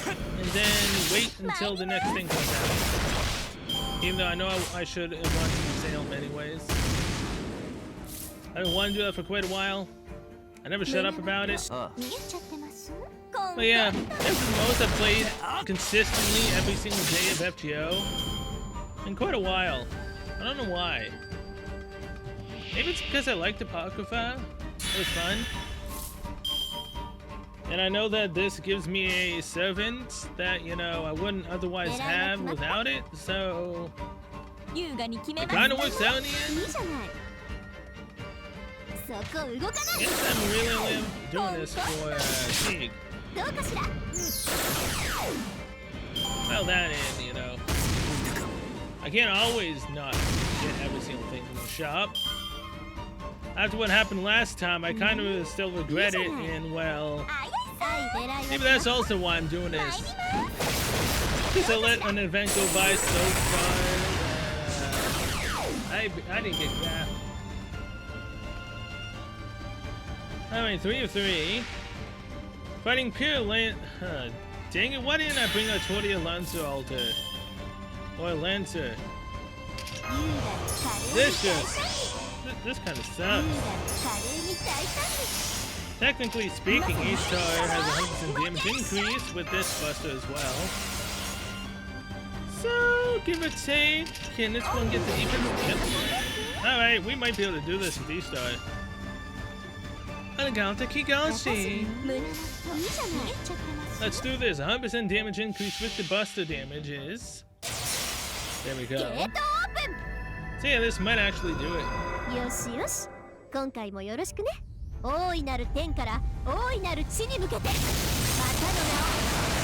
and then wait until the next thing comes out. Even though I know I should want to Salem anyways. I've been wanting to do that for quite a while. I never shut up about it. But yeah, this is the most I've played consistently every single day of FGO in quite a while. I don't know why. Maybe it's because I liked Apocrypha. It was fun. And I know that this gives me a servant that, you know, I wouldn't otherwise have without it, so it kind of works out in the end. I guess I'm really doing this for Sieg. Well, that and, you know, I can't always not get every single thing from the shop. After what happened last time, I kind of still regret it, and well, maybe that's also why I'm doing this. Because I let an event go by so far. I didn't get that. Alright, 3 of 3. Fighting pure land. Dang it, why didn't I bring a Tortia Lancer altar? Or Lancer? This kind of sucks. Technically speaking, each tower has 100% damage increase with this buster as well. So, give or take, can this one get the defense? Yep. Alright, we might be able to do this with Ishtar. Let's do this. 100% damage increase with the buster damages. There we go. So yeah, this might actually do it. 今回もよろしくね。大いなる天から大いなる地に向けて、またの名を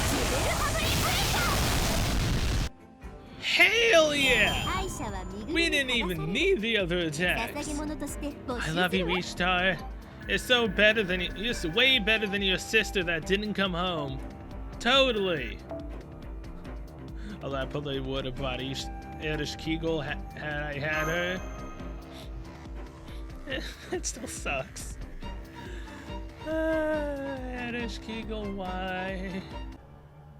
ジュベルファブリックレイ Hell yeah! 敗者は身 We ぐる didn't み剥が even され need the other 捧 attacks. げ物として没 I 収 love す you, るわ。 Ishtar. It's so better than it's way better than your sister that didn't come home. Totally. Although I probably would have bought Erich Kegel had I had her. It still sucks. Erich Kegel, why?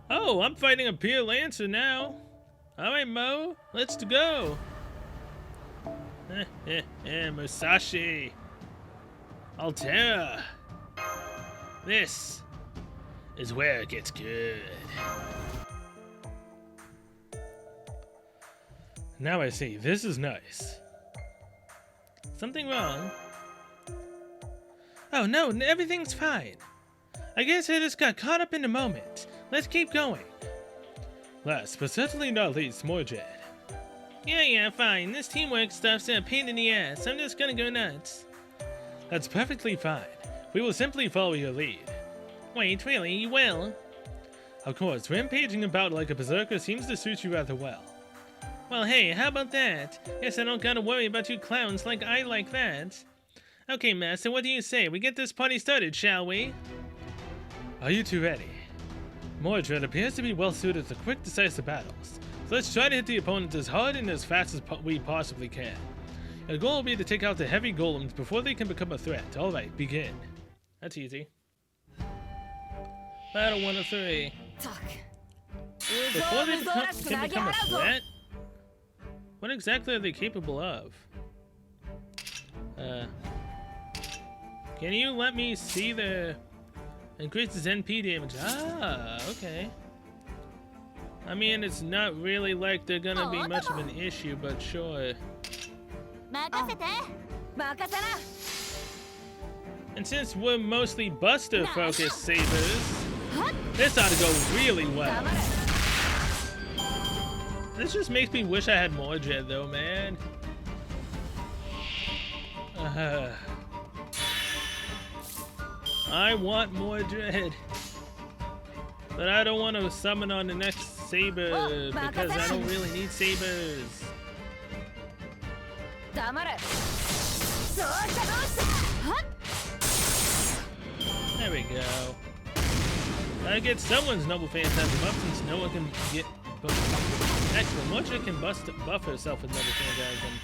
Oh, I'm fighting a Pure Lancer now. Alright, Mo, let's go. Musashi. Altera. This is where it gets good. Now I see. This is nice. Something wrong? Oh no, everything's fine. I guess I just got caught up in the moment. Let's keep going. Last, but certainly not least, Mordred. Yeah, fine. This teamwork stuff's a pain in the ass. I'm just gonna go nuts. That's perfectly fine. We will simply follow your lead. Wait, really? You will? Of course, rampaging about like a berserker seems to suit you rather well. Well, hey, how about that? Guess I don't gotta worry about you clowns like I like that. Okay, Master, what do you say? We get this party started, shall we? Are you two ready? Mordred appears to be well suited to quick, decisive battles. So let's try to hit the opponent as hard and as fast as we possibly can. Our goal will be to take out the heavy golems before they can become a threat. Alright, begin. That's easy. Battle 1 of 3. Before they can become a threat? What exactly are they capable of? Can you let me see the... Increases NP damage. Ah, okay. I mean, it's not really like they're gonna be much of an issue, but sure. And since we're mostly Buster focused sabers, this ought to go really well. This just makes me wish I had Mordred though, man. I want Mordred. But I don't want to summon on the next saber because I don't really need sabers. There we go. I get someone's Noble Phantasm up since no one can get buff. Actually, Mordred can buff herself with Noble Phantasm.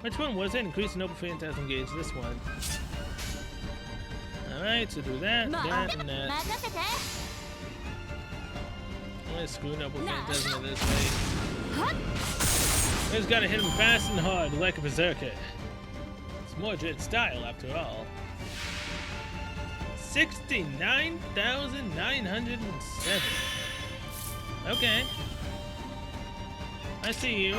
Which one was it? Increase the Noble Phantasm gauge. This one. Alright, so do that, that, and that. I'm gonna screw Noble Phantasm this way. Just gotta hit him fast and hard, like a berserker. It's Mordred's style, after all. 69,907. Okay. I see you.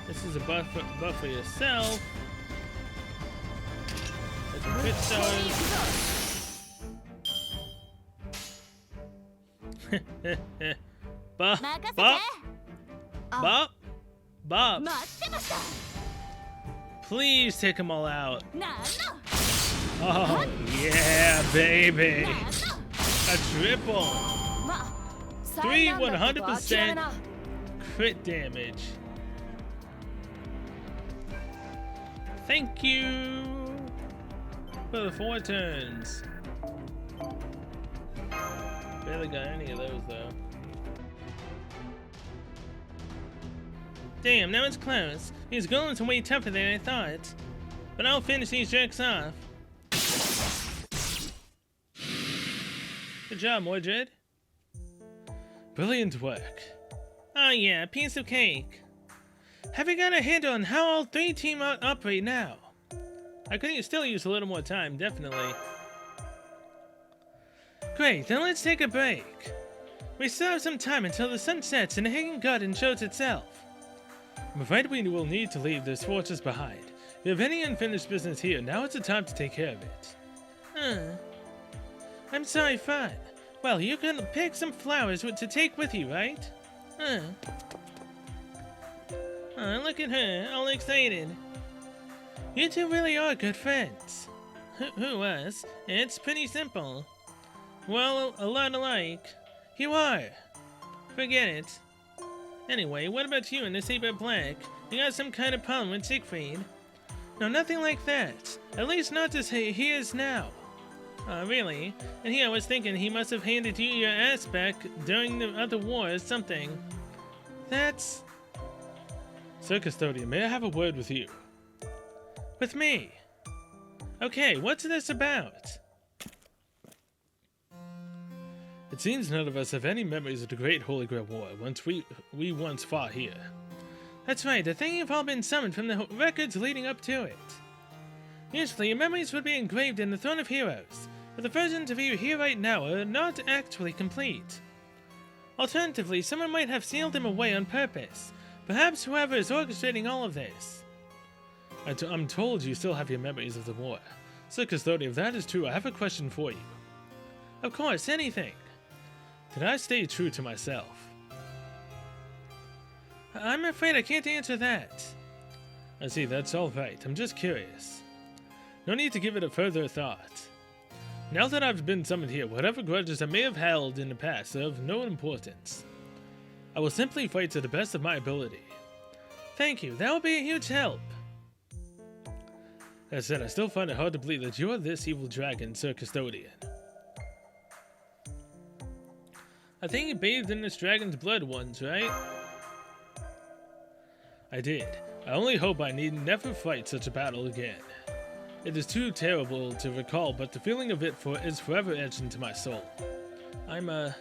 This is a buff for yourself. There's some crit stars. Bop. Please take them all out. Oh yeah, baby. A triple. 100% crit damage. Thank you for the 4 turns. Barely got any of those though. Damn, now it's close. These golems are way tougher than I thought. But I'll finish these jerks off. Good job, Mordred. Brilliant work. Oh yeah, piece of cake. Have you got a handle on how all 3 team operate now? I could still use a little more time, definitely. Great, then let's take a break. We still have some time until the sun sets and the Hanging Garden shows itself. I'm afraid we will need to leave this fortress behind. If you have any unfinished business here, now is the time to take care of it. I'm sorry, fine. Well, you can pick some flowers to take with you, right? Look at her, all excited. You two really are good friends. Who us? It's pretty simple. Well, a lot alike. You are. Forget it. Anyway, what about you and the Saber Black? You got some kind of problem with Siegfried? No, nothing like that. At least not as he is now. Really? And here I was thinking he must have handed you your ass back during the other war or something. That's... Sir Custodian, may I have a word with you? With me? Okay, what's this about? It seems none of us have any memories of the Great Holy Grail War we once fought here. That's right, I think you've all been summoned from the records leading up to it. Usually, your memories would be engraved in the Throne of Heroes, but the versions of you here right now are not actually complete. Alternatively, someone might have sealed them away on purpose. Perhaps whoever is orchestrating all of this. I'm told you still have your memories of the war. Sir Custodian, if that is true, I have a question for you. Of course, anything. Did I stay true to myself? I'm afraid I can't answer that. I see, that's all right. I'm just curious. No need to give it a further thought. Now that I've been summoned here, whatever grudges I may have held in the past are of no importance. I will simply fight to the best of my ability. Thank you, that will be a huge help. That said, I still find it hard to believe that you are this evil dragon, Sir Custodian. I think you bathed in this dragon's blood once, right? I did. I only hope I need never fight such a battle again. It is too terrible to recall, but the feeling of it is forever etched into my soul. I'm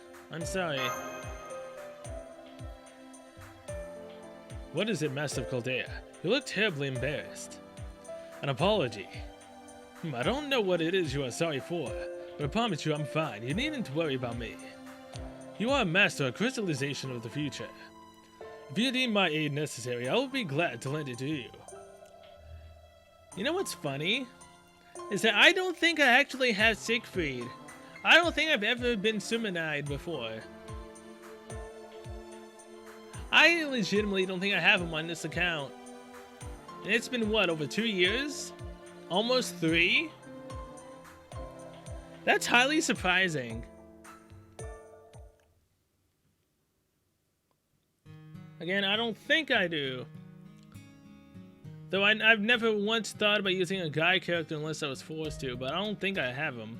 sorry. What is it, Master of Chaldea? You look terribly embarrassed. An apology. I don't know what it is you are sorry for, but I promise you I'm fine. You needn't worry about me. You are a master of crystallization of the future. If you deem my aid necessary, I will be glad to lend it to you. You know what's funny? Is that I don't think I actually have Siegfried. I don't think I've ever been summoned before. I legitimately don't think I have him on this account. And it's been, what, over 2 years? Almost 3? That's highly surprising. Again, I don't think I do. Though I've never once thought about using a guy character unless I was forced to, but I don't think I have him.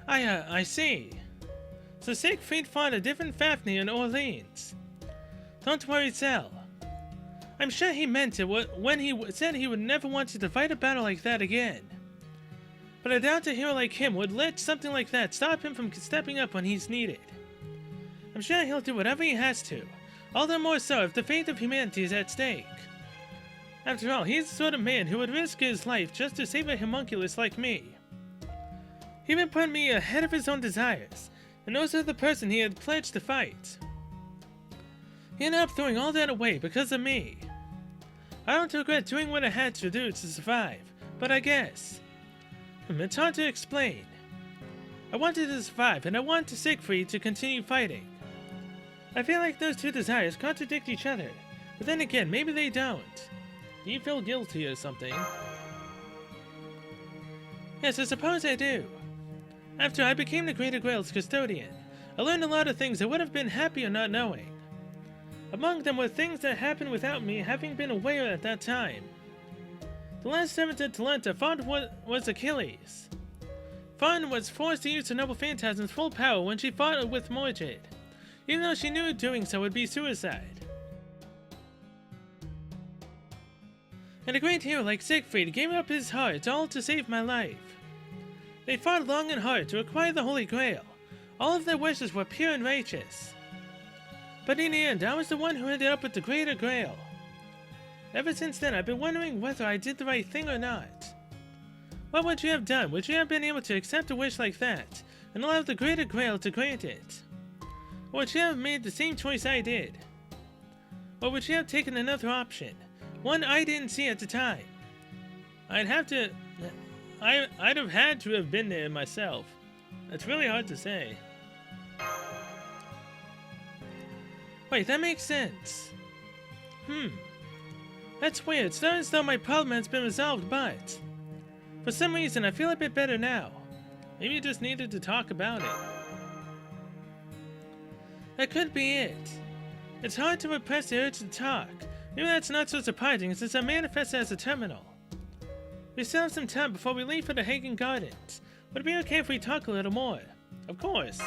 I see. So Siegfried fought a different Fafnir in Orleans. Don't worry, Sal. I'm sure he meant it when he said he would never want you to fight a battle like that again. But I doubt a hero like him would let something like that stop him from stepping up when he's needed. I'm sure he'll do whatever he has to, all the more so if the fate of humanity is at stake. After all, he's the sort of man who would risk his life just to save a homunculus like me. He even put me ahead of his own desires, and also the person he had pledged to fight. He ended up throwing all that away because of me. I don't regret doing what I had to do to survive, but I guess. It's hard to explain. I wanted to survive, and I wanted Siegfried to continue fighting. I feel like those two desires contradict each other, but then again, maybe they don't. Do you feel guilty or something? Yes, I suppose I do. After I became the Greater Grail's custodian, I learned a lot of things I would have been happier not knowing. Among them were things that happened without me having been aware at that time. The last servant at Talenta fought was Achilles. Fawn was forced to use her noble phantasm's full power when she fought with Mordred, even though she knew doing so would be suicide. And a great hero like Siegfried gave up his heart all to save my life. They fought long and hard to acquire the Holy Grail. All of their wishes were pure and righteous. But in the end, I was the one who ended up with the Greater Grail. Ever since then, I've been wondering whether I did the right thing or not. What would you have done? Would you have been able to accept a wish like that, and allow the Greater Grail to grant it? Or would you have made the same choice I did? Or would you have taken another option, one I didn't see at the time? I'd have to... I'd have had to have been there myself. That's really hard to say. Wait, that makes sense. That's weird. It's not as though my problem has been resolved, but... for some reason, I feel a bit better now. Maybe you just needed to talk about it. That could be it. It's hard to repress the urge to talk. Maybe that's not so surprising since I manifest as a terminal. We still have some time before we leave for the Hagen Gardens. Would it be okay if we talk a little more? Of course.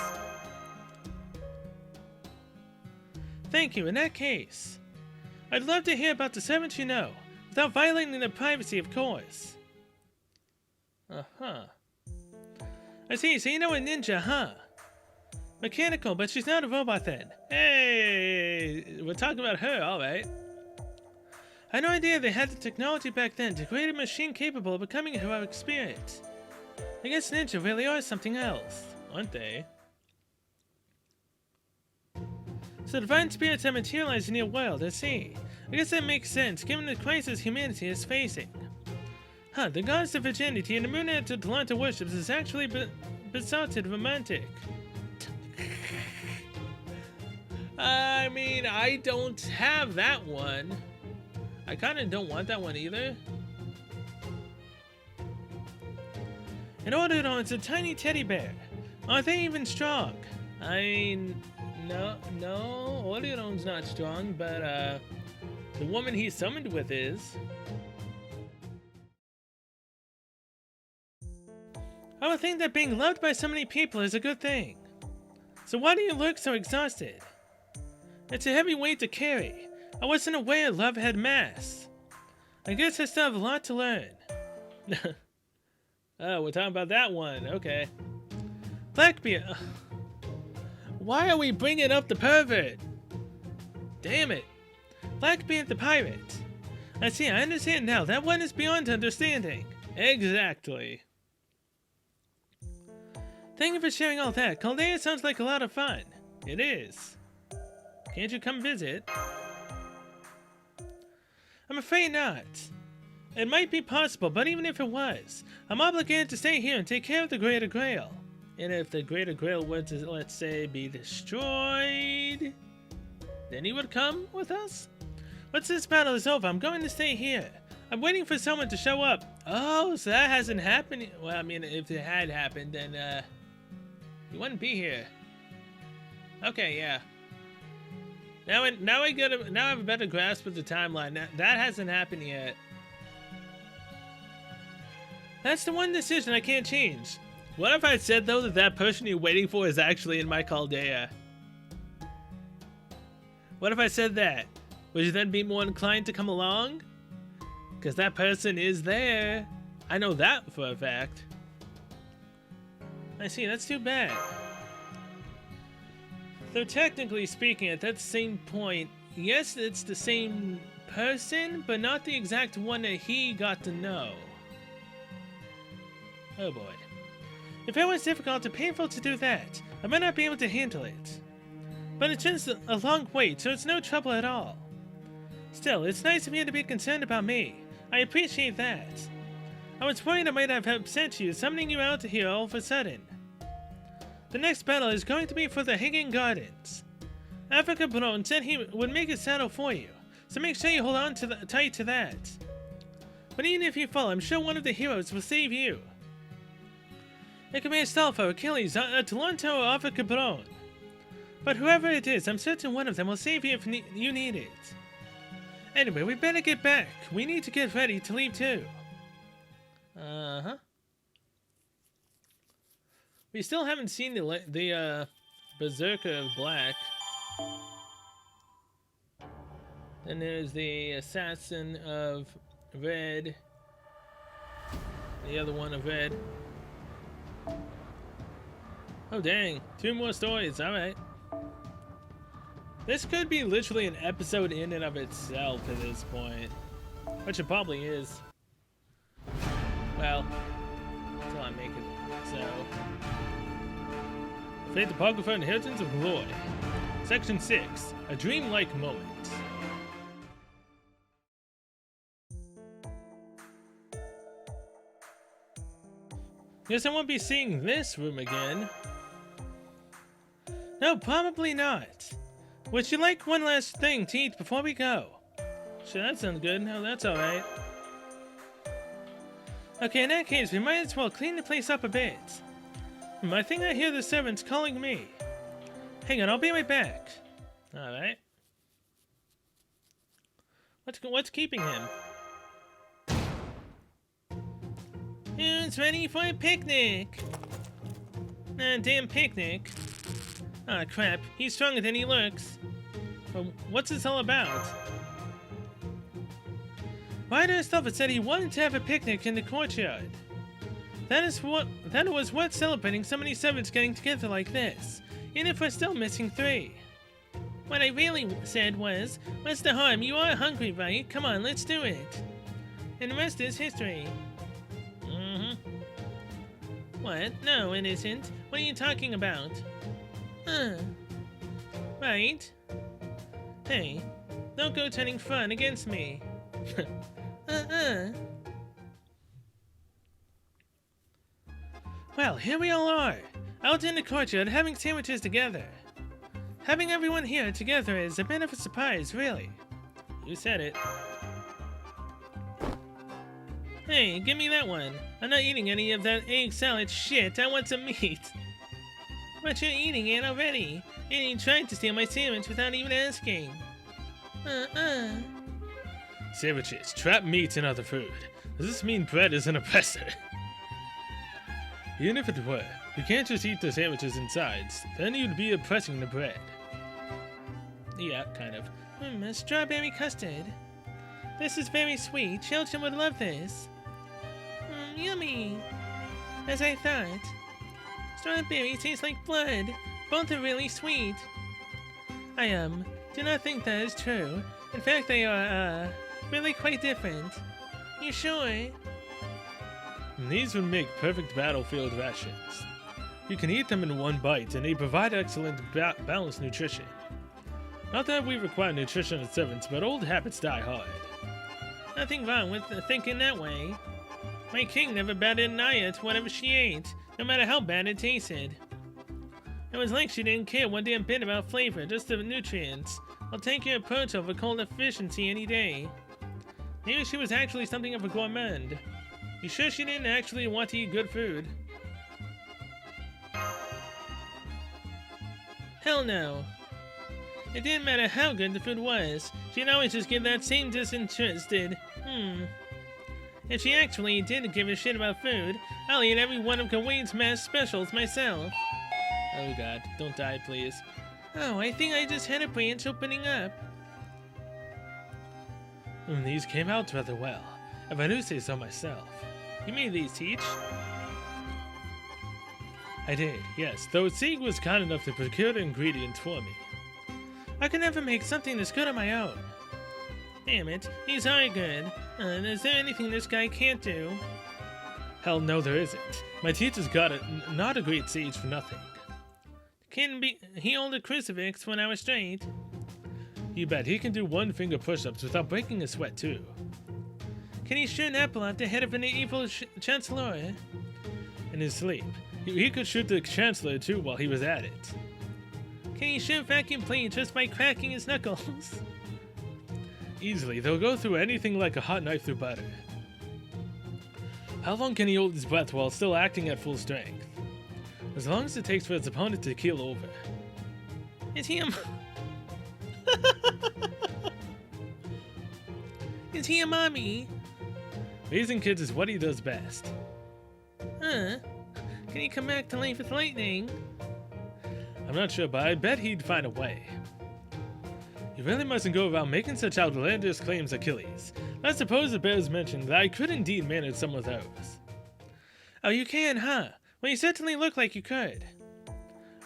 Thank you. In that case, I'd love to hear about the servants you know, without violating their privacy, of course. Uh-huh. I see, so you know a ninja, huh? Mechanical, but she's not a robot then. Hey, we're talking about her, alright. I had no idea they had the technology back then to create a machine capable of becoming a heroic spirit. I guess ninja really are something else, aren't they? So divine spirits are materialized in your world, I see. I guess that makes sense, given the crisis humanity is facing. Huh, the goddess of virginity and the moon that Atlanta worships is actually besotted romantic. I mean, I don't have that one. I kinda don't want that one either. And Orderon's a tiny teddy bear. Aren't they even strong? I mean, no, Orderon's not strong, but the woman he's summoned with is. I would think that being loved by so many people is a good thing. So why do you look so exhausted? It's a heavy weight to carry. I wasn't aware love had mass. I guess I still have a lot to learn. Oh, we're talking about that one. Okay. Blackbeard. Why are we bringing up the pervert? Damn it. Blackbeard the pirate. I see, I understand now. That one is beyond understanding. Exactly. Thank you for sharing all that. Chaldea sounds like a lot of fun. It is. Can't you come visit? I'm afraid not. It might be possible, but even if it was, I'm obligated to stay here and take care of the Greater Grail. And if the Greater Grail were to, let's say, be destroyed, then he would come with us? Once this battle is over, I'm going to stay here. I'm waiting for someone to show up. Oh, so that hasn't happened. Well, I mean, if it had happened, then, he wouldn't be here. Okay, yeah. Now I have a better grasp of the timeline. That hasn't happened yet. That's the one decision I can't change. What if I said though that person you're waiting for is actually in my Chaldea? What if I said that? Would you then be more inclined to come along? Because that person is there. I know that for a fact. I see, that's too bad. Though technically speaking, at that same point, yes, it's the same person, but not the exact one that he got to know. Oh boy. If it was difficult or painful to do that, I might not be able to handle it. But it's just a long wait, so it's no trouble at all. Still, it's nice of you to be concerned about me. I appreciate that. I was worried I might have upset you, summoning you out here all of a sudden. The next battle is going to be for the Hagen Gardens. Apocrypha said he would make a saddle for you, so make sure you hold on tight to that. But even if you fall, I'm sure one of the heroes will save you. It could be Astolfo, Achilles, Atalanta, or Apocrypha. But whoever it is, I'm certain one of them will save you if you need it. Anyway, we better get back. We need to get ready to leave too. Uh-huh. We still haven't seen the Berserker of Black. Then there's the Assassin of Red. The other one of Red. Oh dang, 2 more stories, alright. This could be literally an episode in and of itself at this point. Which it probably is. Well, until I make it so. Fate Apocrypha Inheritance of Glory. Section 6. A Dreamlike Moment. Guess I won't be seeing this room again. No, probably not. Would you like one last thing to eat before we go? Sure, that sounds good. No, that's alright. Okay, in that case, we might as well clean the place up a bit. I think I hear the servants calling me. Hang on, I'll be right back. Alright. What's keeping him? Who's ready for a picnic? Damn picnic. Ah, crap. He's stronger than he looks. Well, what's this all about? Ryder Stuffer said he wanted to have a picnic in the courtyard. That was worth celebrating so many servants getting together like this, even if we're still missing 3. What I really said was, what's the harm? You are hungry, right? Come on, let's do it. And the rest is history. What? No, it isn't. What are you talking about? Right? Hey, don't go turning fun against me. Well, here we all are, out in the courtyard having sandwiches together. Having everyone here together is a bit of a surprise, really. You said it. Hey, give me that one. I'm not eating any of that egg salad shit. I want some meat. But you're eating it already, and you tried to steal my sandwich without even asking. Sandwiches, trap meat, and other food. Does this mean bread is an oppressor? Even if it were, you can't just eat the sandwiches and sides. Then you'd be oppressing the bread. Yeah, kind of. A strawberry custard. This is very sweet. Children would love this. Yummy. As I thought. Strawberries taste like blood. Both are really sweet. I do not think that is true. In fact, they are, really quite different. You sure? These would make perfect battlefield rations. You can eat them in one bite, and they provide excellent balanced nutrition. Not that we require nutrition as servants, but old habits die hard. Nothing wrong with thinking that way. My king never batted an eye at whatever she ate, no matter how bad it tasted. It was like she didn't care one damn bit about flavor, just the nutrients. I'll take your approach over cold efficiency any day. Maybe she was actually something of a gourmand. You sure she didn't actually want to eat good food? Hell no. It didn't matter how good the food was. She'd always just give that same disinterested, If she actually did give a shit about food, I'll eat every one of Gawain's mass specials myself. Oh god, don't die, please. Oh, I think I just had a branch opening up. These came out rather well, if I do say so myself. You made these, Teach? I did, yes, though Sieg was kind enough to procure the ingredients for me. I could never make something this good on my own. Damn it, these are good. Is there anything this guy can't do? Hell no, there isn't. My teacher's got it, not a great sage for nothing. He held a crucifix when I was straight. You bet, he can do one-finger push-ups without breaking a sweat, too. Can he shoot an apple at the head of an evil chancellor? In his sleep. He could shoot the chancellor, too, while he was at it. Can he shoot vacuum clean just by cracking his knuckles? Easily, they'll go through anything like a hot knife through butter. How long can he hold his breath while still acting at full strength? As long as it takes for his opponent to keel over. Is he a... Is he a mommy? Raising kids is what he does best. Can he come back to life with lightning? I'm not sure, but I bet he'd find a way. You really mustn't go around making such outlandish claims, Achilles. I suppose it bears mentioning that I could indeed manage some of those. Oh, you can, huh? Well, you certainly look like you could.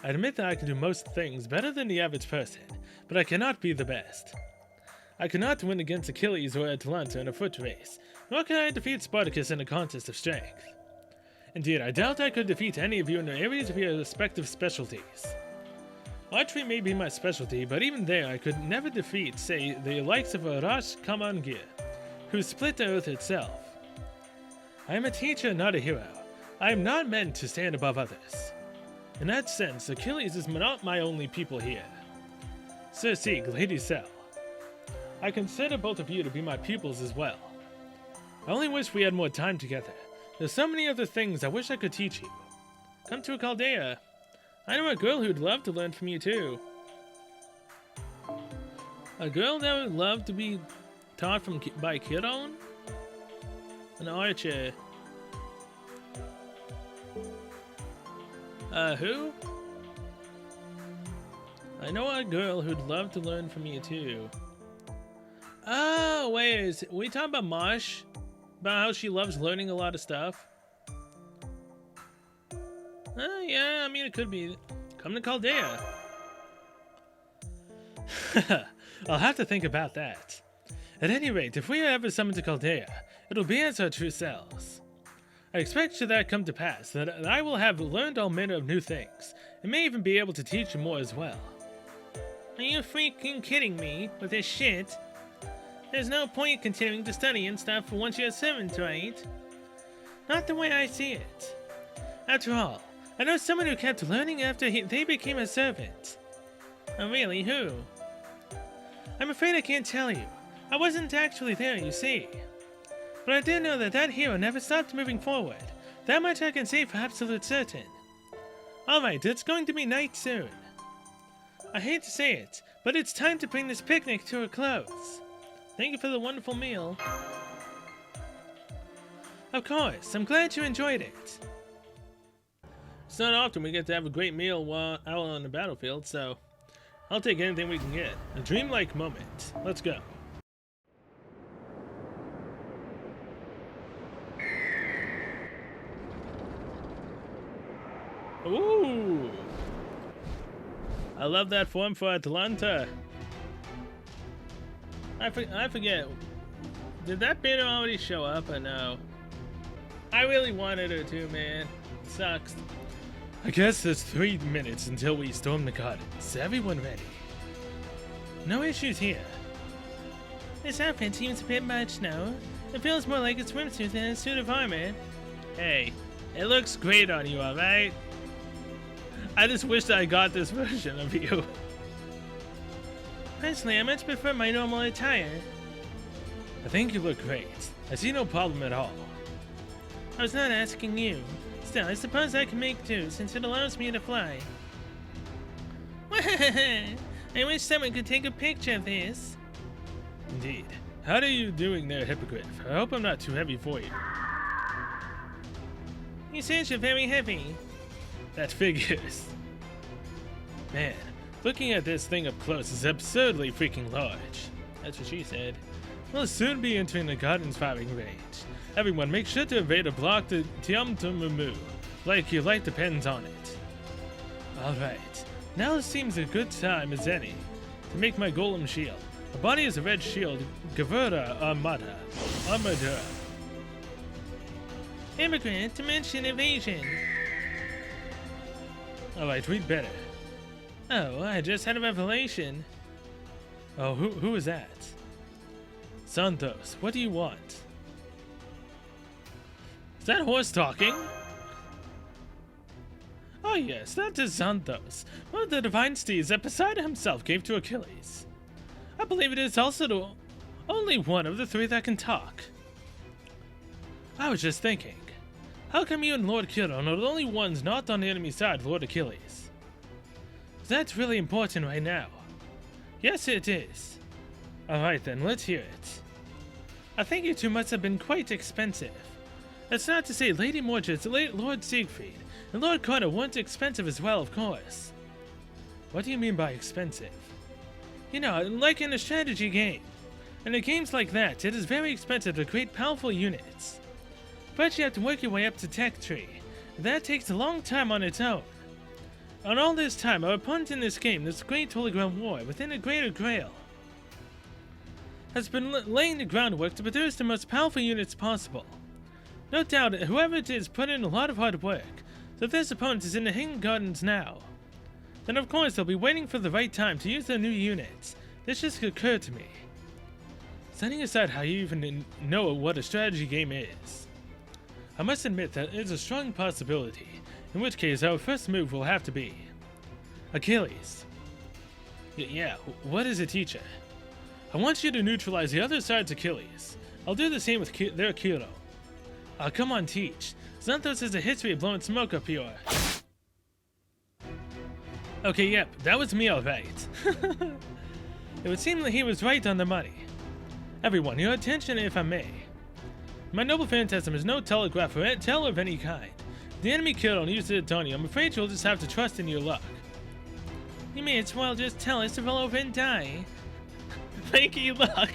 I admit that I can do most things better than the average person, but I cannot be the best. I cannot win against Achilles or Atalanta in a foot race, nor can I defeat Spartacus in a contest of strength. Indeed, I doubt I could defeat any of you in the areas of your respective specialties. Archery may be my specialty, but even there I could never defeat, say, the likes of Arash Kamangir, who split the earth itself. I am a teacher, not a hero. I am not meant to stand above others. In that sense, Achilles is not my only pupil here. Sir Sieg, Lady Sel, I consider both of you to be my pupils as well. I only wish we had more time together. There's so many other things I wish I could teach you. Come to Chaldea. I know a girl who'd love to learn from you too. A girl that would love to be taught by Chiron? An archer. Who? I know a girl who'd love to learn from you too. Oh, wait, we talking about Mosh? About how she loves learning a lot of stuff? Yeah, I mean, it could be. Come to Chaldea. I'll have to think about that. At any rate, if we are ever summoned to Chaldea, it'll be as our true selves. I expect should that come to pass, that I will have learned all manner of new things, and may even be able to teach you more as well. Are you freaking kidding me with this shit? There's no point continuing to study and stuff once you're a servant, right? Not the way I see it. After all, I know someone who kept learning after they became a servant. Oh really, who? I'm afraid I can't tell you. I wasn't actually there, you see. But I do know that that hero never stopped moving forward. That much I can say for absolute certain. Alright, it's going to be night soon. I hate to say it, but it's time to bring this picnic to a close. Thank you for the wonderful meal. Of course, I'm glad you enjoyed it. It's not often we get to have a great meal while out on the battlefield, so I'll take anything we can get. A dreamlike moment. Let's go. Ooh! I love that form for Atlanta. I forget. Did that banner already show up or no? I really wanted her to, man. It sucks. I guess there's 3 minutes until we storm the gardens. Everyone ready? No issues here. This outfit seems a bit much now. It feels more like a swimsuit than a suit of armor. Hey, it looks great on you, alright? I just wish I got this version of you. Personally, I much prefer my normal attire. I think you look great. I see no problem at all. I was not asking you. Still, I suppose I can make do, since it allows me to fly. I wish someone could take a picture of this. Indeed. How are you doing there, Hippogriff? I hope I'm not too heavy for you. You said you're very heavy. That figures. Man, looking at this thing up close is absurdly freaking large. That's what she said. We'll soon be entering the garden's firing range. Everyone, make sure to evade or block the Tiam Tumumu, like your life depends on it. Alright, now it seems a good time as any to make my golem shield. The body is a red shield, Gavura Armada. Immigrant Dimension Evasion. Alright, read better. Oh, I just had a revelation. Oh, who is that? Santos, what do you want? Is that horse talking? Oh yes, that is Santos, one of the divine steeds that Poseidon himself gave to Achilles. I believe it is also the only one of the 3 that can talk. I was just thinking, how come you and Lord Chiron are the only ones not on the enemy side of Lord Achilles? That's really important right now. Yes, it is. Alright then, let's hear it. I think you two must have been quite expensive. That's not to say Lady Mordred's Lord Siegfried and Lord Carter weren't expensive as well, of course. What do you mean by expensive? You know, like in a strategy game. In games like that, it is very expensive to create powerful units. But you have to work your way up to tech tree. That takes a long time on its own. On all this time, our opponent in this game, this great Holy Grail war within a greater grail, has been laying the groundwork to produce the most powerful units possible. No doubt, whoever it is put in a lot of hard work, so this opponent is in the Hidden Gardens now. Then of course they'll be waiting for the right time to use their new units. This just occurred to me. Setting aside how you even know what a strategy game is, I must admit that it's a strong possibility, in which case our first move will have to be Achilles. Yeah, what is it, teacher? I want you to neutralize the other side's Achilles. I'll do the same with their Chiron. Come on, teach. Xanthos has a history of blowing smoke up here. Okay, yep, that was me alright. It would seem that he was right on the money. Everyone, your attention if I may. My noble phantasm is no telegraph or teller of any kind. The enemy Chiron used it on you. I'm afraid you'll just have to trust in your luck. You may as well just tell us to roll over and die. Fakey luck.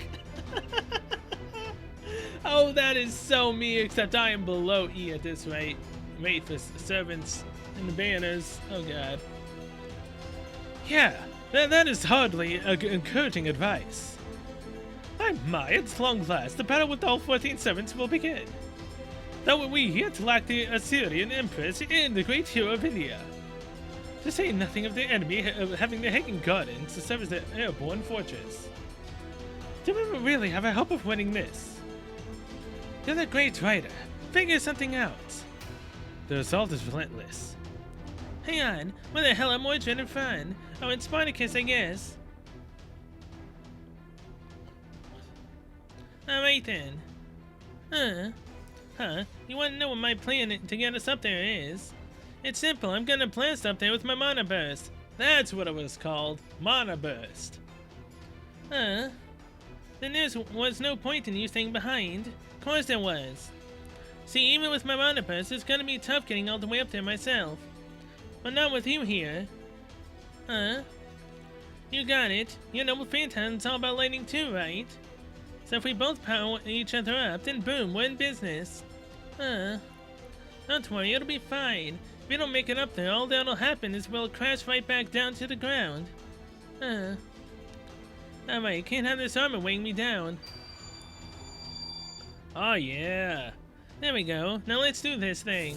Oh, that is so me, except I am below E at this rate. Wait for servants and the banners. Oh god. Yeah, that is hardly encouraging advice. My, at long last, the battle with all 14 servants will begin. Though we yet lack the Assyrian Empress and the great hero of India. To say nothing of the enemy having the hanging gardens to serve as their airborne fortress. Do we really have a hope of winning this? You're the great writer. Figure something out. The assault is relentless. Hang on, where the hell are Mordred and Fun? Oh, and Spartacus, I guess. Alright then. You want to know what my plan to get us up there is? It's simple, I'm gonna blast up there with my mana burst. That's what it was called, mana burst. Then there was no point in you staying behind. Of course there was. See, even with my mana burst, it's gonna be tough getting all the way up there myself. But not with you here. You got it. Your noble phantasm's all about lightning too, right? So if we both power each other up, then boom, we're in business. Don't worry, it'll be fine. If we don't make it up there, all that'll happen is we'll crash right back down to the ground. Alright, can't have this armor weighing me down. Oh yeah. There we go. Now let's do this thing.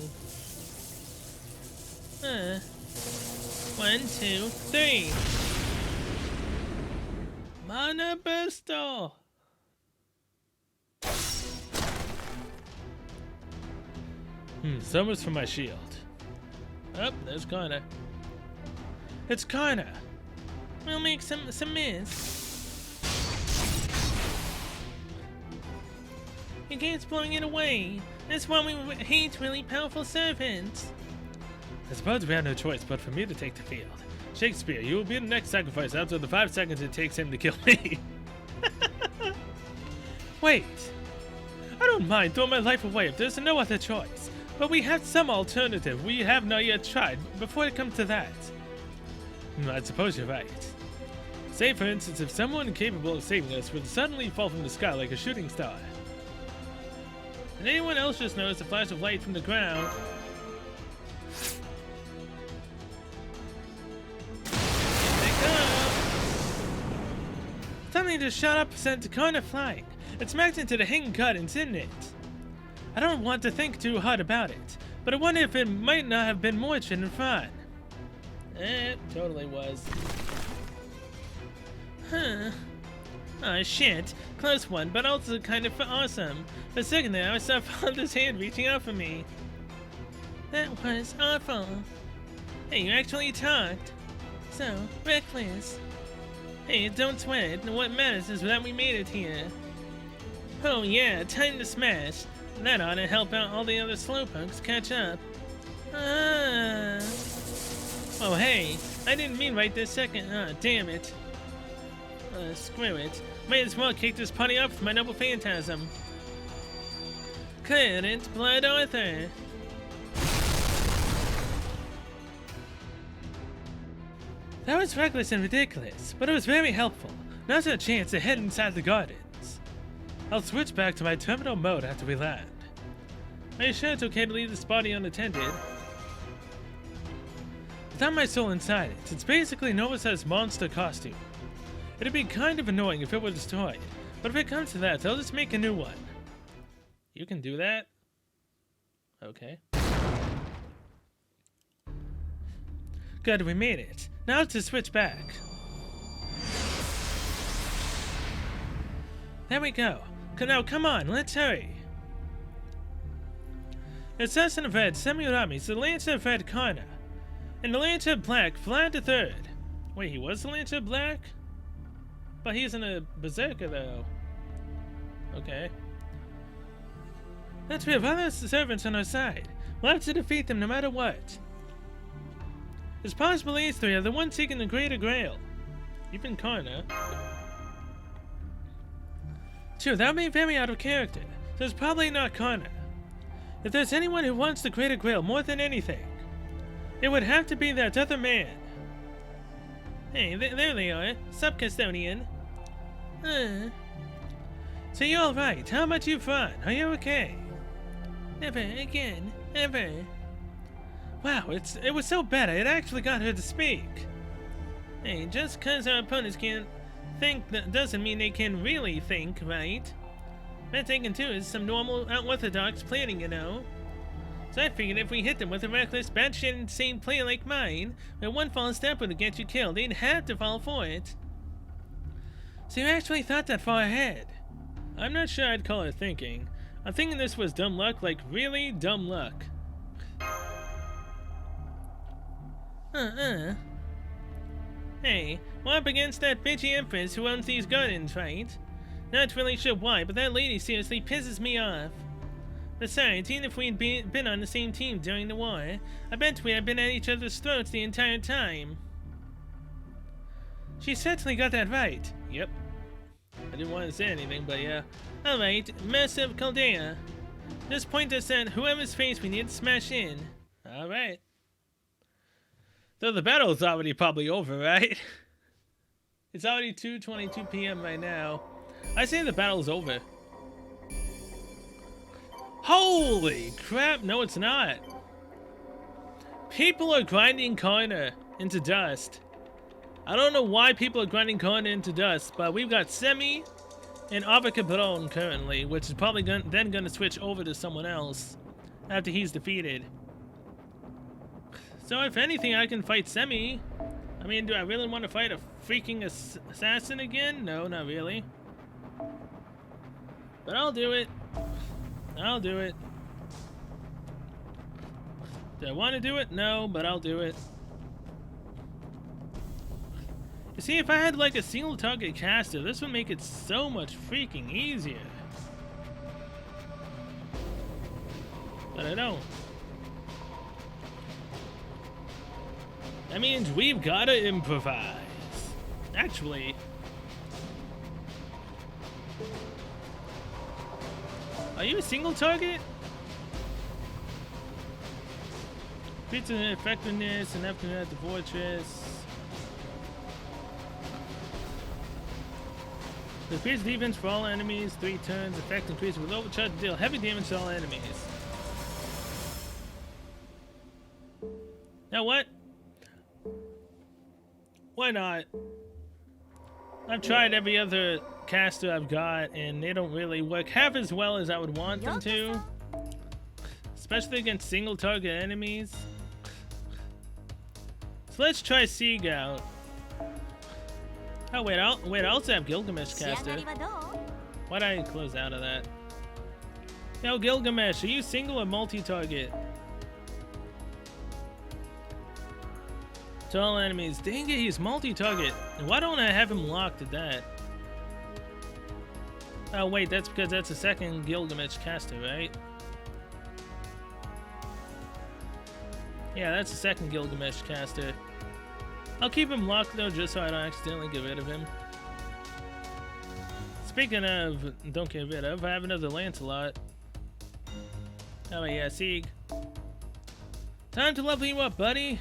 1, 2, 3. Mana Bursto! Summers for my shield. Oh, there's Connor. It's Connor! We'll make some miss. Your game's blowing it away. That's why we hate really powerful servants. I suppose we have no choice but for me to take the field. Shakespeare, you will be the next sacrifice after the 5 seconds it takes him to kill me. Wait. I don't mind throwing my life away if there's no other choice. But we have some alternative we have not yet tried before it comes to that. I suppose you're right. Say, for instance, if someone capable of saving us would suddenly fall from the sky like a shooting star. Did anyone else just notice a flash of light from the ground? Here they come! Something just shot up and sent Connor flying. It smacked into the hanging gardens, didn't it? I don't want to think too hard about it, but I wonder if it might not have been more than fun. It totally was. Oh shit, close one, but also kind of awesome. For a second there, I saw Father's hand reaching out for me. That was awful. Hey, you actually talked. So, reckless. Hey, don't sweat. What matters is that we made it here. Oh yeah, time to smash. That ought to help out all the other slowpokes catch up. Oh hey, I didn't mean right this second. Damn it. Screw it. Might as well kick this party up with my noble phantasm. Clarence Blood Arthur. That was reckless and ridiculous, but it was very helpful. Now's our chance to head inside the gardens. I'll switch back to my terminal mode after we land. Are you sure it's okay to leave this body unattended? Without my soul inside it, it's basically Nova's monster costume. It'd be kind of annoying if it were destroyed, but if it comes to that, they'll just make a new one. You can do that? Okay. Good, we made it. Now to switch back. There we go. Now come on, let's hurry. Assassin of Red, Semiramis, the Lancer of Red, Karna. And the Lancer of Black, Vlad III. Wait, he was the Lancer of Black? But he's in a Berserker, though. Okay. That's we have other servants on our side. We'll have to defeat them no matter what. It's possible these three are the ones seeking the Greater Grail. Even Karna. True, that would be very out of character. So it's probably not Karna. If there's anyone who wants the Greater Grail more than anything, it would have to be that other man. Hey, there they are. Sup, Custodian? So you're alright. How about you fun? Are you okay? Never again. Ever. Wow, it was so bad it actually got her to speak. Hey, just cause our opponents can't think that doesn't mean they can really think, right? Best they can do is some normal, unorthodox planning, you know? So I figured if we hit them with a reckless, batshit insane plan like mine, where one false step would get you killed, they'd have to fall for it. So you actually thought that far ahead. I'm not sure I'd call it thinking. I'm thinking this was dumb luck, like really dumb luck. Hey, we're up against that bitchy empress who owns these gardens, right? Not really sure why, but that lady seriously pisses me off. Besides, even if we'd been on the same team during the war, I bet we'd have been at each other's throats the entire time. She certainly got that right. Yep. I didn't want to say anything, but yeah. Alright, Massive Chaldea. Just point us at whoever's face we need to smash in. Alright. So the battle's already probably over, right? It's already 2:22 p.m. right now. I say the battle's over. Holy crap, no it's not. People are grinding Karna into dust. I don't know why people are grinding Karna into dust, but we've got Semi and Avacabron currently, which is probably then going to switch over to someone else after he's defeated. So if anything, I can fight Semi. I mean, do I really want to fight a freaking assassin again? No, not really. But I'll do it. I'll do it. Do I want to do it? No, but I'll do it. You see, if I had like a single target caster, this would make it so much freaking easier. But I don't. That means we've gotta improvise. Actually, are you a single target? Increase in effectiveness and after that the fortress. Increase defense for all enemies, 3 turns, effect increase with overcharge to deal heavy damage to all enemies. Now what? Why not? I've tried every other caster I've got and they don't really work half as well as I would want them to. Especially against single target enemies. So let's try Sieg out. Oh wait, I also have Gilgamesh caster. Why'd I close out of that? Yo, Gilgamesh, are you single or multi-target? To all enemies. Dang it, he's multi-target. Why don't I have him locked at that? Oh wait, that's because that's a second Gilgamesh caster, right? Yeah, that's the second Gilgamesh caster. I'll keep him locked though, just so I don't accidentally get rid of him. Speaking of don't get rid of, I have another Lancelot. Oh yeah, Sieg. Time to level you up, buddy.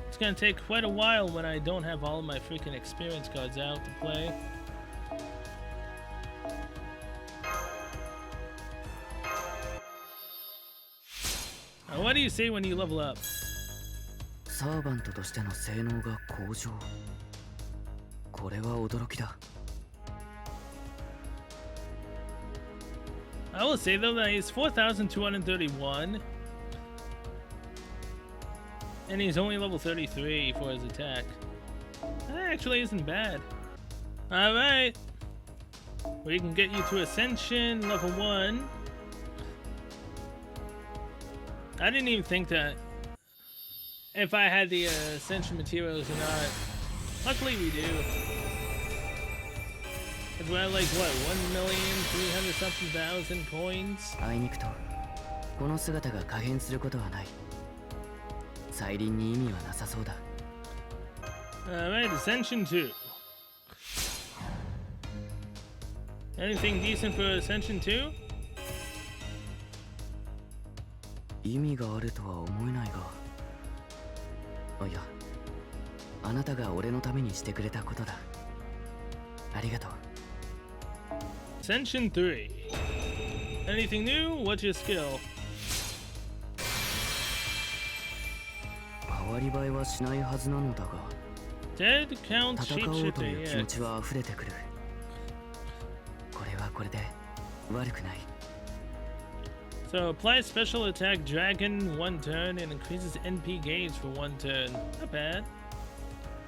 It's gonna take quite a while when I don't have all of my freaking experience cards out to play. What do you say when you level up? Servant としての性能が向上。これは驚きだ。I will say though that he's 4,231 and he's only level 33 for his attack. That actually isn't bad. Alright. We can get you to Ascension level 1. I didn't even think that if I had the Ascension materials or not. Luckily we do. It's about like what, 1,300,000 something thousand coins? あいにくとこの姿が可変することはない。再臨に意味はなさそうだ。Alright, Ascension 2. Anything decent for Ascension 2? 意味があるとは思えないが。あ、いや、あなたが俺のためにしてくれたことだ。ありがとう。Ascension 3. Anything new? What's your skill? 変わり映えはしないはずなのだが。Dead Count 戦おうという気持 Shapeshifter, ちは溢れてくる。これはこれで悪くない。So apply special attack dragon 1 turn and increases NP gauge for 1 turn. Not bad.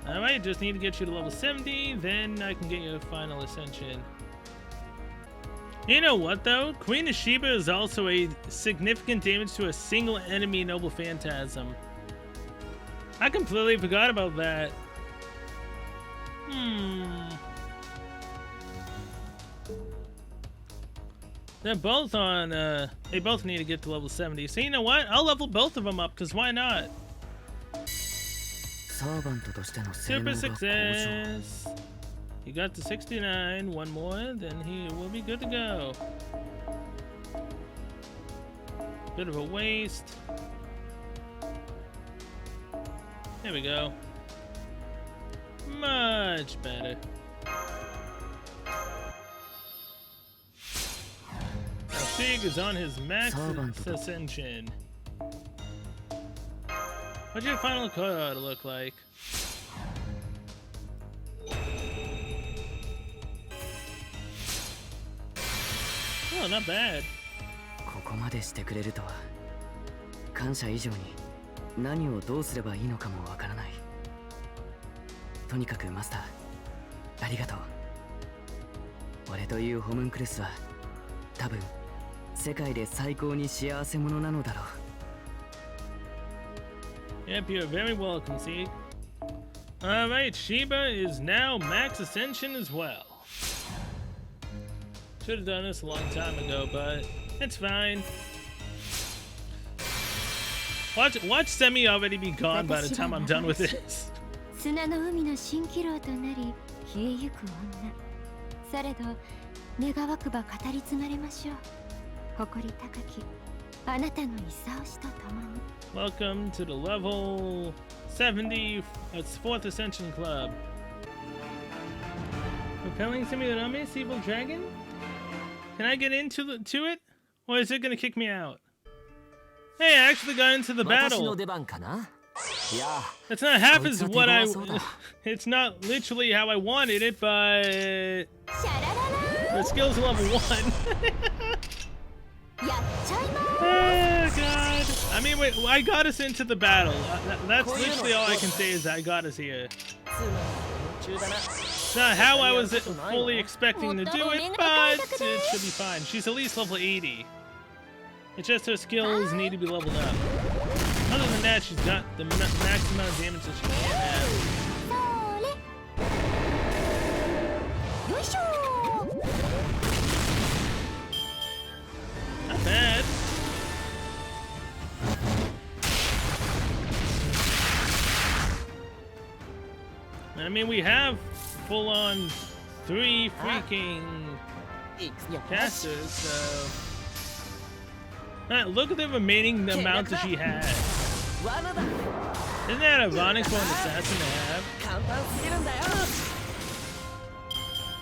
Alright, just need to get you to level 70, then I can get you a final ascension. You know what though? Queen of Sheba is also a significant damage to a single enemy noble phantasm. I completely forgot about that. They're both on, they both need to get to level 70. So you know what? I'll level both of them up, because why not? サーバントとしての性 Super 能が向上。 success! He got to 69, one more, then he will be good to go. Bit of a waste. There we go. Much better. Sig is on his max ascension. What's your final card look like? Oh, not bad. ここまでしてくれるとは感謝以上に何をどうすればいいのかもわからない。とにかくマスターありがとう。俺というホムンクルスは多分世界で最高に幸せ者なのだろう。 Yep, you're very welcome, Sieg. Alright, Sheba is now max ascension as well. Should have done this a long time ago, but it's fine. Watch Semi already be gone by the time I'm done with this. 砂の海の蜃気楼となり消えゆく女。されど願わくば語り継がれましょう。誇り高きあなたの勇しとともに。 Welcome to the level 70, it's 4th Ascension Club. Repelling Semiramis, Evil Dragon? Can I get into it? Or is it gonna kick me out? Hey, I actually got into the battle. It's not half as what it's not literally how I wanted it, but the skill's level 1. Oh god. I mean, wait, I got us into the battle. That's literally all I can say is I got us here. It's not how I was fully expecting to do it, but it should be fine. She's at least level 80. It's just her skills need to be leveled up. Other than that, she's got the max amount of damage that she can have. Not bad. I mean, we have full-on 3 freaking casters, so... Look at the remaining amount that she has. Isn't that ironic for an assassin to have?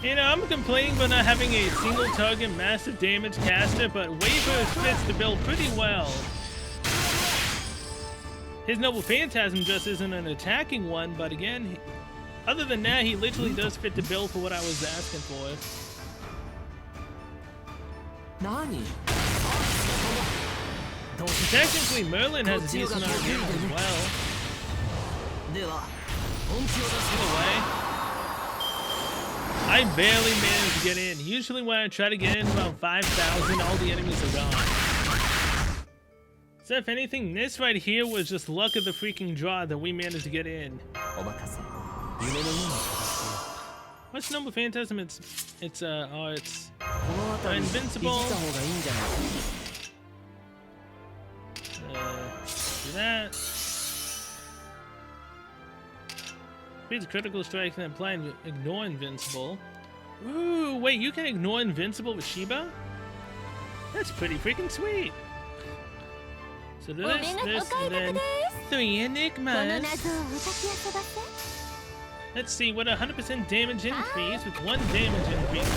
You know, I'm complaining about not having a single target massive damage caster, but Waver fits the bill pretty well. His Noble Phantasm just isn't an attacking one, but again, other than that, he literally does fit the bill for what I was asking for. Technically, Merlin has a decent amount of damage as well. Either way. I barely managed to get in. Usually when I try to get in about 5,000, all the enemies are gone. So if anything, this right here was just luck of the freaking draw that we managed to get in. What's Noble Phantasm? It's invincible. Do that. Creates a critical strike and apply and ignore invincible. Ooh, wait, you can ignore invincible with Shiba? That's pretty freaking sweet. So this, and then 3 enigmas. Let's see, what 100% damage increase with 1 damage increase.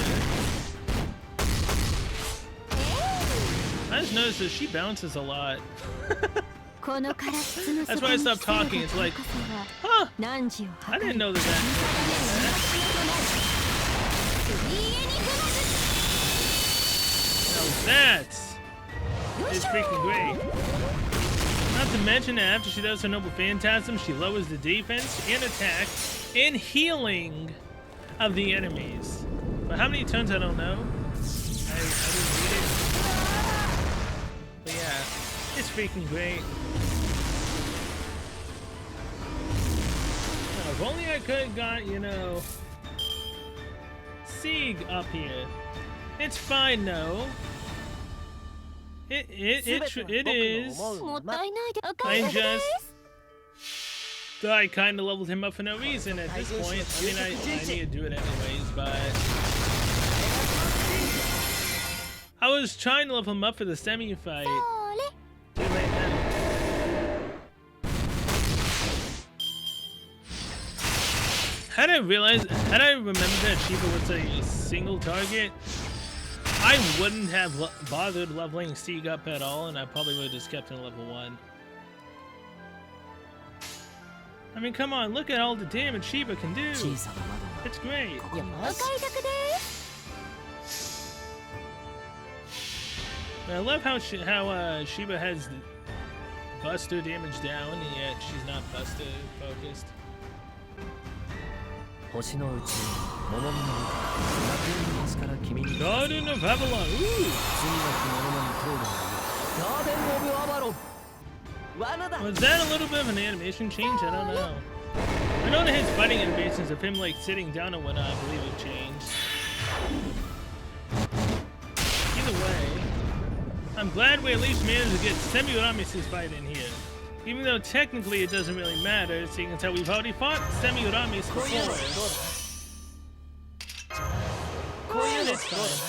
I just noticed that she bounces a lot. That's why I stopped talking. It's like, huh, I didn't know that. Now that is freaking great. Not to mention that after she does her Noble Phantasm, she lowers the defense and attack and healing of the enemies. But how many turns, I don't know. I didn't read it. But yeah, it's freaking great. Now, if only I could have got, you know, Sieg up here. It's fine though. It is. I kind of leveled him up for no reason at this point. I mean, I need to do it anyways, but I was trying to level him up for the semi-fight. Too late now. Had I remembered that Shiba was a single target, I wouldn't have bothered leveling Sieg up at all, and I probably would have just kept him level 1. I mean, come on, look at all the damage Shiba can do. It's great. I love how Shiba has Buster damage down, and yet she's not Buster focused. Garden of Avalon. Ooh. Was that a little bit of an animation change? I don't know. I know that his fighting animations of him like sitting down and whatnot, I believe it changed. Either way, I'm glad we at least managed to get Semi-Uramis's fight in here. Even though technically it doesn't really matter, seeing as how we've already fought Semi-Uramis before. It's fine.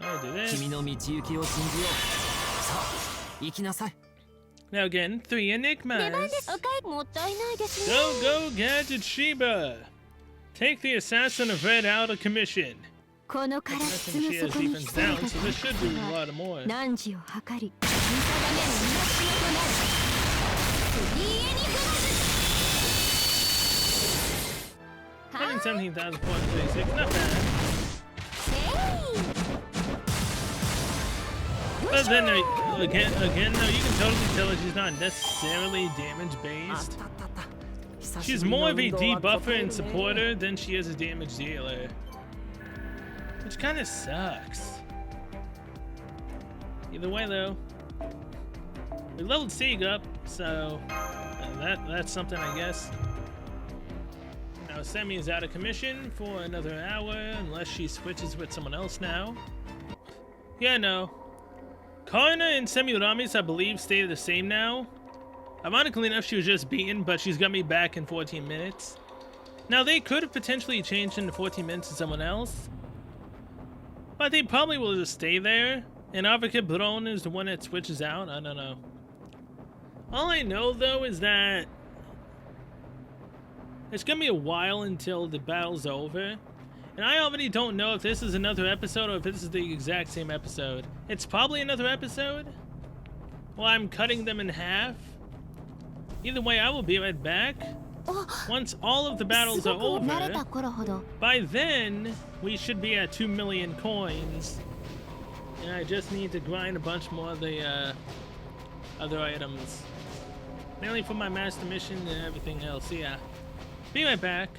I'll do this. Now again, 3 enigmas. Go, Gadget Shiba! Take the Assassin of Red out of commission. She has defense down, so this should do a lot more. 117,436, not bad. But then again, though, you can totally tell that she's not necessarily damage based. She's more of a debuffer and supporter than she is a damage dealer, which kind of sucks. Either way, though, we leveled Sieg up, so that's something, I guess. Now Semi is out of commission for another hour, unless she switches with someone else now. Yeah, no. Karna and Semi-Uramis, I believe, stay the same now. Ironically enough, she was just beaten, but she's gonna be back in 14 minutes. Now, they could have potentially changed into 14 minutes to someone else, but they probably will just stay there. And Advocate Bron is the one that switches out. I don't know. All I know, though, is that it's gonna be a while until the battle's over. And I already don't know if this is another episode or if this is the exact same episode. It's probably another episode. Well, I'm cutting them in half. Either way, I will be right back. Once all of the battles are over, by then, we should be at 2 million coins. And I just need to grind a bunch more of the other items. Mainly for my master mission and everything else, yeah. Be right back.